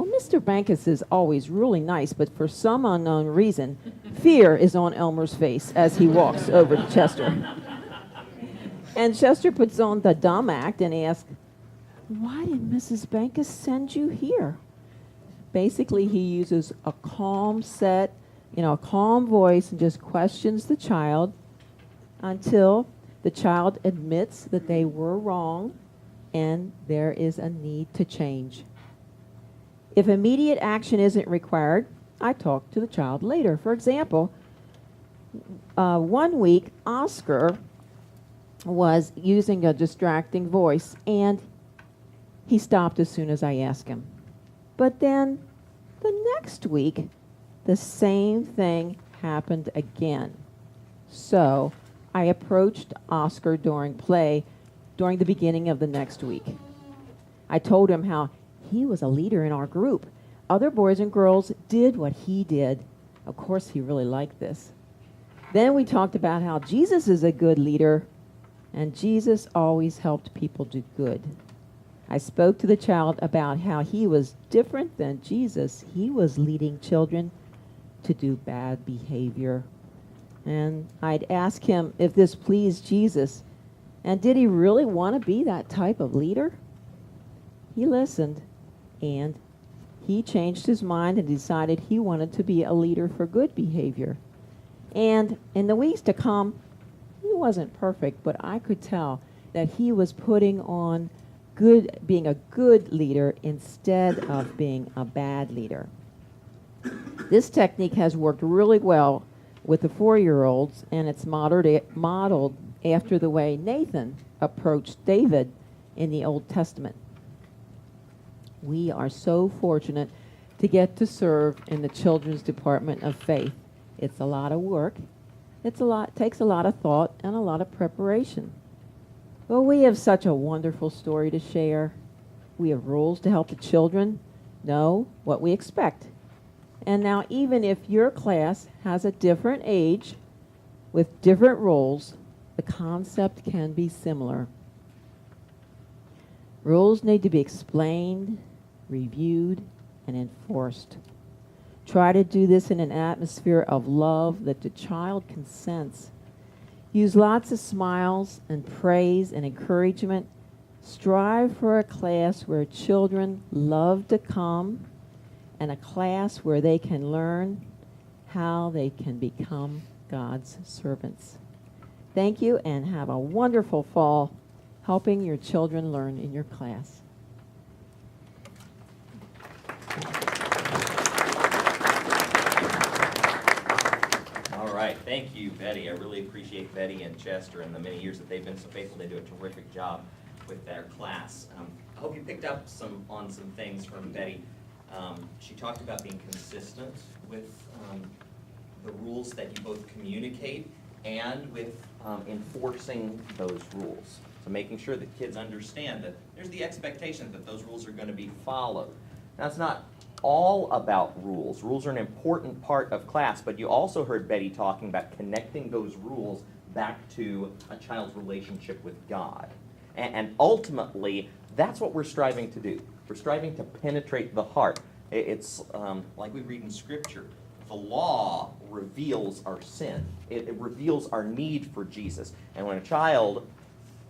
Well, Mr. Bankus is always really nice, but for some unknown reason, fear is on Elmer's face as he walks over to Chester. And Chester puts on the dumb act and asks, why did Mrs. Bankus send you here? Basically, he uses a calm a calm voice and just questions the child until the child admits that they were wrong and there is a need to change. If immediate action isn't required, I talk to the child later. For example, one week, Oscar was using a distracting voice, and he stopped as soon as I asked him. But then the next week, the same thing happened again. So I approached Oscar during the beginning of the next week. I told him how he was a leader in our group. Other boys and girls did what he did. Of course, he really liked this. Then we talked about how Jesus is a good leader, and Jesus always helped people do good. I spoke to the child about how he was different than Jesus. He was leading children to do bad behavior. And I'd ask him if this pleased Jesus, and did he really want to be that type of leader? He listened, and he changed his mind and decided he wanted to be a leader for good behavior. And in the weeks to come, he wasn't perfect, but I could tell that he was putting on being a good leader instead of being a bad leader. This technique has worked really well with the 4-year-olds, and it's modeled after the way Nathan approached David in the Old Testament. We are so fortunate to get to serve in the Children's Department of Faith. It's a lot of work. Takes a lot of thought and a lot of preparation. But we have such a wonderful story to share. We have rules to help the children know what we expect. And now, even if your class has a different age with different roles, the concept can be similar. Rules need to be explained, reviewed, and enforced. Try to do this in an atmosphere of love that the child can sense. Use lots of smiles and praise and encouragement. Strive for a class where children love to come, and a class where they can learn how they can become God's servants. Thank you, and have a wonderful fall helping your children learn in your class. All right, thank you, Betty. I really appreciate Betty and Chester and the many years that they've been so faithful. They do a terrific job with their class. I hope you picked up on some things from Betty. She talked about being consistent with the rules that you both communicate and with enforcing those rules. So making sure that kids understand that there's the expectation that those rules are going to be followed. Now, it's not all about rules. Rules are an important part of class, but you also heard Betty talking about connecting those rules back to a child's relationship with God. And ultimately, that's what we're striving to do. We're striving to penetrate the heart. It's like we read in Scripture. The law reveals our sin. It reveals our need for Jesus. And when a child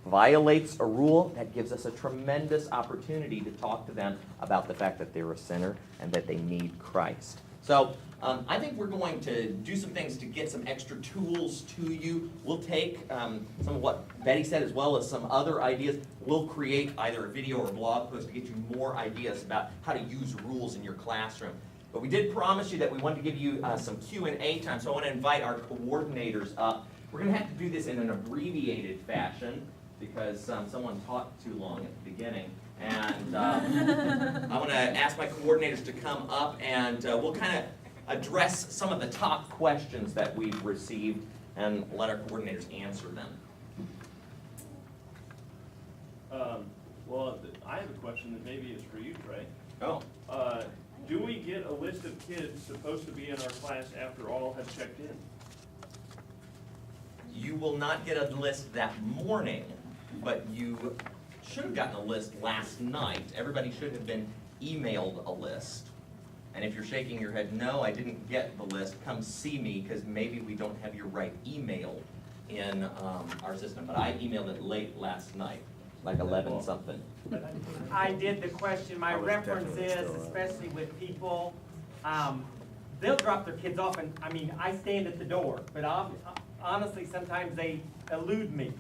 violates a rule, that gives us a tremendous opportunity to talk to them about the fact that they're a sinner and that they need Christ. So I think we're going to do some things to get some extra tools to you. We'll take some of what Betty said as well as some other ideas. We'll create either a video or a blog post to get you more ideas about how to use rules in your classroom. But we did promise you that we wanted to give you some Q&A time, so I want to invite our coordinators up. We're going to have to do this in an abbreviated fashion because someone talked too long at the beginning. And I want to ask my coordinators to come up, and we'll kind of address some of the top questions that we've received and let our coordinators answer them. Well, I have a question that maybe is for you, Trey. Oh. Do we get a list of kids supposed to be in our class after all have checked in? You will not get a list that morning, but you should have gotten a list last night. Everybody should have been emailed a list. And if you're shaking your head, no, I didn't get the list, come see me, because maybe we don't have your right email in our system. But I emailed it late last night, like 11 something. I did the question, my reference is, especially with people, they'll drop their kids off and, I mean, I stand at the door, but honestly, sometimes they elude me.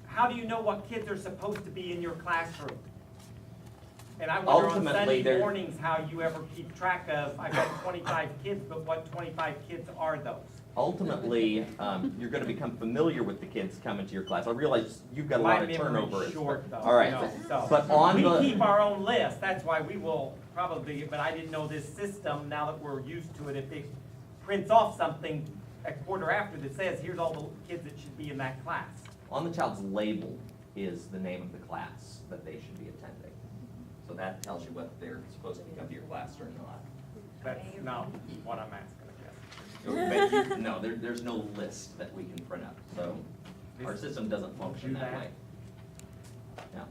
How do you know what kids are supposed to be in your classroom? And I wonder on Ultimately, Sunday mornings how you ever keep track of, I've got 25 kids, but what 25 kids are those? Ultimately, you're going to become familiar with the kids coming to your class. I realize you've got a lot of turnover. My memory's short though. All right, you know, so but on the... We keep our own list, that's why we will probably, but I didn't know this system, now that we're used to it, if it prints off something a quarter after that says, here's all the kids that should be in that class. On the child's label is the name of the class that they should be attending. So that tells you whether they're supposed to come to your class or not. That's not what I'm asking, I guess. No, there's no list that we can print up, so our system doesn't function that way. No.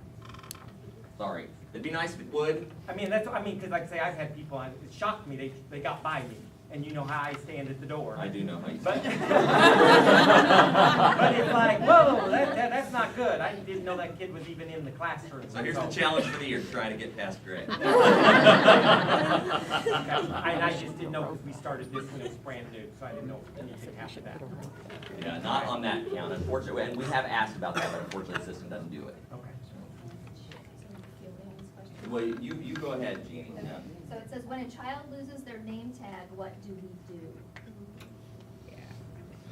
Sorry. It'd be nice if it would. I mean, because like I say, I've had people, it shocked me, they got by me, and you know how I stand at the door. I do know how you But, stand. but it's like, whoa, that's not good. I didn't know that kid was even in the classroom. So here's the challenge for the year, trying to get past Greg. And I just didn't know because we started this when it was brand new, so I didn't know if anything happened to that. Yeah, not on that count, unfortunately, and we have asked about that, but unfortunately the system doesn't do it. Okay. Well, you go ahead, Jeannie. Yeah. So it says, when a child loses their name tag, what do we do?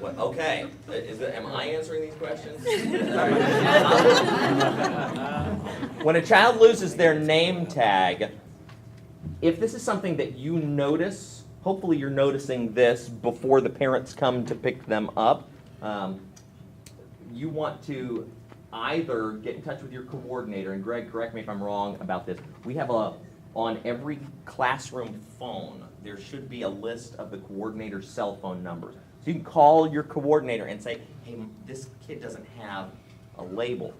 What, okay, am I answering these questions? When a child loses their name tag, if this is something that you notice, hopefully you're noticing this before the parents come to pick them up, you want to either get in touch with your coordinator, and Greg, correct me if I'm wrong about this, we have on every classroom phone, there should be a list of the coordinator's cell phone numbers. So you can call your coordinator and say, hey, this kid doesn't have a label.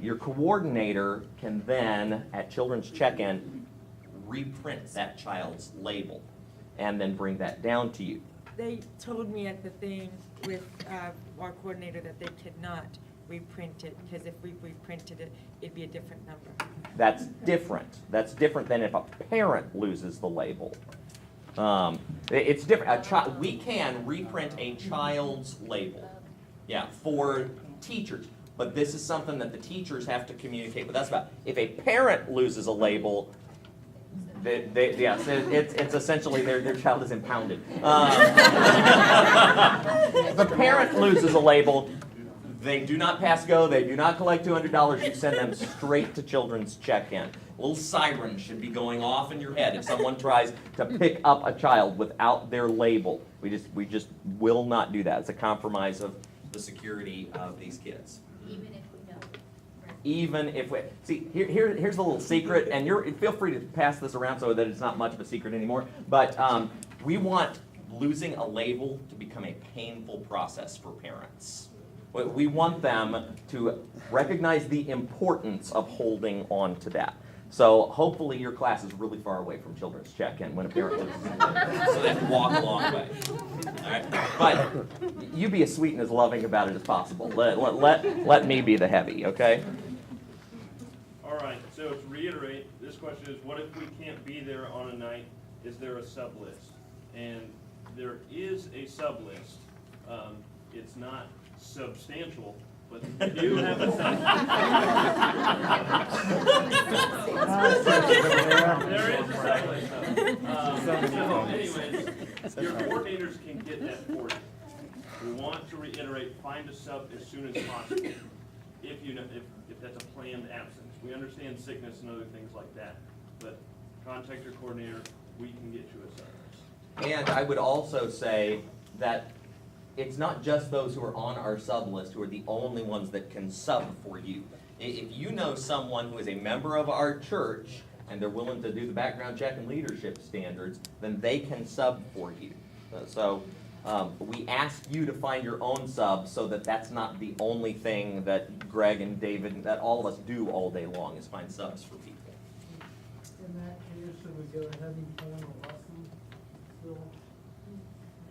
Your coordinator can then, at Children's Check-In, reprint that child's label and then bring that down to you. They told me at the thing with our coordinator that they could not reprint it, because if we reprinted it, it'd be a different number. That's different. That's different than if a parent loses the label. It's different. We can reprint a child's label, yeah, for teachers. But this is something that the teachers have to communicate with us about. If a parent loses a label, yes, it's essentially their child is impounded. If a parent loses a label, they do not pass go, they do not collect $200, you send them straight to Children's Check-In. A little siren should be going off in your head if someone tries to pick up a child without their label. We just will not do that. It's a compromise of the security of these kids. Even if we know. Even if we, see, here's the little secret, and feel free to pass this around so that it's not much of a secret anymore, but we want losing a label to become a painful process for parents. We want them to recognize the importance of holding on to that. So hopefully your class is really far away from Children's Check-In when a parent loses a label, so they can walk a long way. All right? But you be as sweet and as loving about it as possible. Let me be the heavy, okay? All right, so to reiterate, this question is, what if we can't be there on a night? Is there a sub-list? And there is a sub-list. It's not substantial, but we do have a sub-list. There is a sub-list, though. So anyways, your coordinators can get that for you. We want to reiterate, find a sub as soon as possible, if that's a planned absence. We understand sickness and other things like that, but contact your coordinator, we can get you a sub. And I would also say that it's not just those who are on our sub list who are the only ones that can sub for you. If you know someone who is a member of our church and they're willing to do the background check and leadership standards, then they can sub for you. So we ask you to find your own sub so that that's not the only thing that Greg and David, that all of us do all day long, is find subs for people. in that case, should we go ahead and plan a lesson still?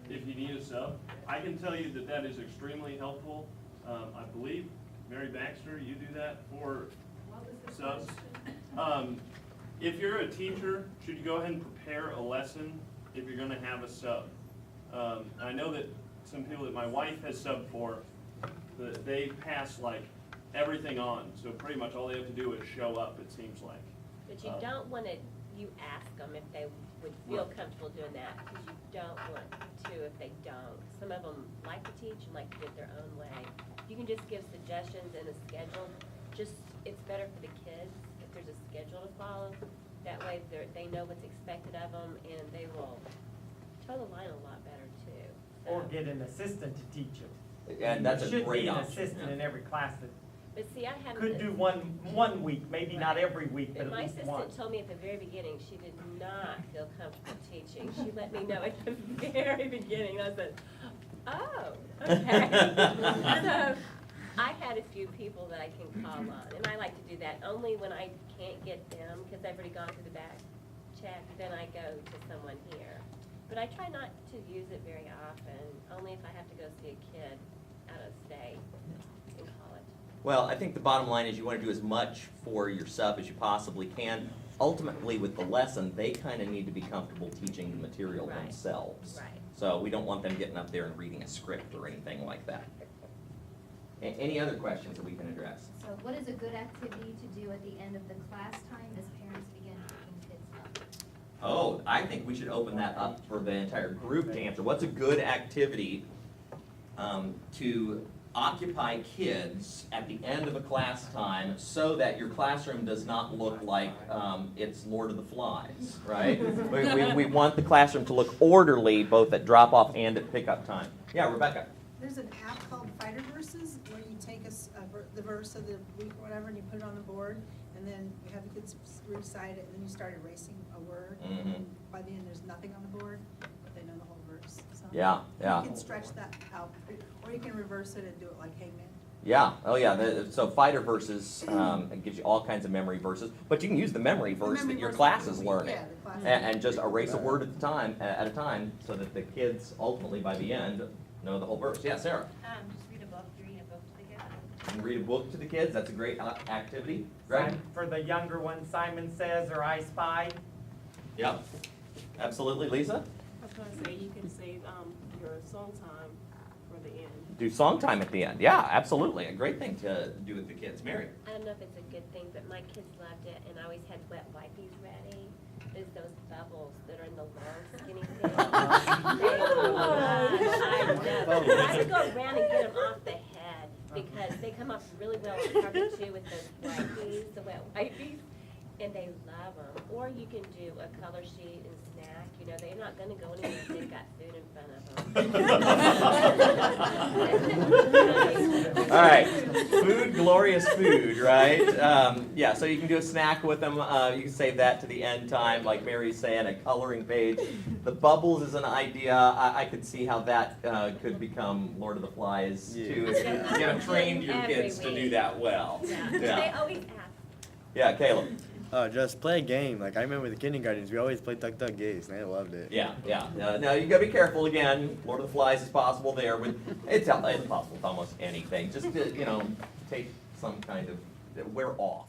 If you need a sub, I can tell you that that is extremely helpful. I believe, Mary Baxter, you do that for subs. If you're a teacher, should you go ahead and prepare a lesson if you're gonna have a sub? I know that some people that my wife has subbed for, they pass like everything on, so pretty much all they have to do is show up, it seems like. But you don't want to, you ask them if they would feel comfortable doing that, because you don't want to if they don't. Some of them like to teach and like to do it their own way. You can just give suggestions and a schedule, just, it's better for the kids if there's a schedule to follow. That way they know what's expected of them, and they will toe the line a lot better too. Or get an assistant to teach it. And that's a great Should be option, an assistant yeah. in every class that But see, I haven't. could do one week, maybe not every week, but And at my least one. assistant told me at the very beginning, she did not feel comfortable teaching. She let me know at the very beginning. I said, oh, okay. So I had a few people that I can call on, and I like to do that only when I can't get them, because I've already gone through the back check, then I go to someone here. But I try not to use it very often, only if I have to go see a kid out of state and call it. Well, I think the bottom line is you want to do as much for your sub as you possibly can. Ultimately, with the lesson, they kind of need to be comfortable teaching the material Right. themselves. Right. So we don't want them getting up there and reading a script or anything like that. Any other questions that we can address? So what is a good activity to do at the end of the class time as parents begin picking kids up? Oh, I think we should open that up for the entire group to answer. What's a good activity to occupy kids at the end of a class time so that your classroom does not look like it's Lord of the Flies, right? we want the classroom to look orderly both at drop-off and at pickup time. Yeah, Rebecca? There's an app called Fighter Verses where you take the verse of the week or whatever and you put it on the board, and then you have the kids recite it, and then you start erasing a word. Mhm. And by the end, there's nothing on the board, but they know the whole verse. So Yeah, yeah. You can stretch that out, or you can reverse it and do it like Hangman. Yeah, oh yeah, so Fighter Verses, it gives you all kinds of memory verses, but you can use the memory verse that your class is learning. Yeah, the class. And just erase a word at a time, so that the kids ultimately by the end know the whole verse. Yeah, Sarah? Just read a book, read a book to the kids. You can read a book to the kids, that's a great activity. Greg? For the younger one, Simon Says or I Spy. Yep, absolutely. Lisa? I was gonna say, you can save, your song time for the end. Do song time at the end. Yeah, absolutely. A great thing to do with the kids. Mary? I don't know if it's a good thing, but my kids loved it, and I always had wet wipes ready. There's those bubbles that are in the long skinny things. I have to go around and get them off the head, because they come off really well on carpet too with those wipes, the wet wipes, and they love them. Or you can do a color sheet and snack, you know, they're not gonna go anywhere if they've got food in front of them. All right, food, glorious food, right? Yeah, so you can do a snack with them. You can save that to the end time, like Mary's saying, a coloring page. The bubbles is an idea. I could see how that could become Lord of the Flies too, if you have trained your kids to do that well. Yeah. They always ask. Yeah, Caleb. Just play a game. Like I remember the kindergartens, we always played Duck Duck Gaze, and I loved it. Yeah. Now you gotta be careful again. Lord of the Flies is possible there, but it's possible with almost anything. Just to, take some kind of wear off.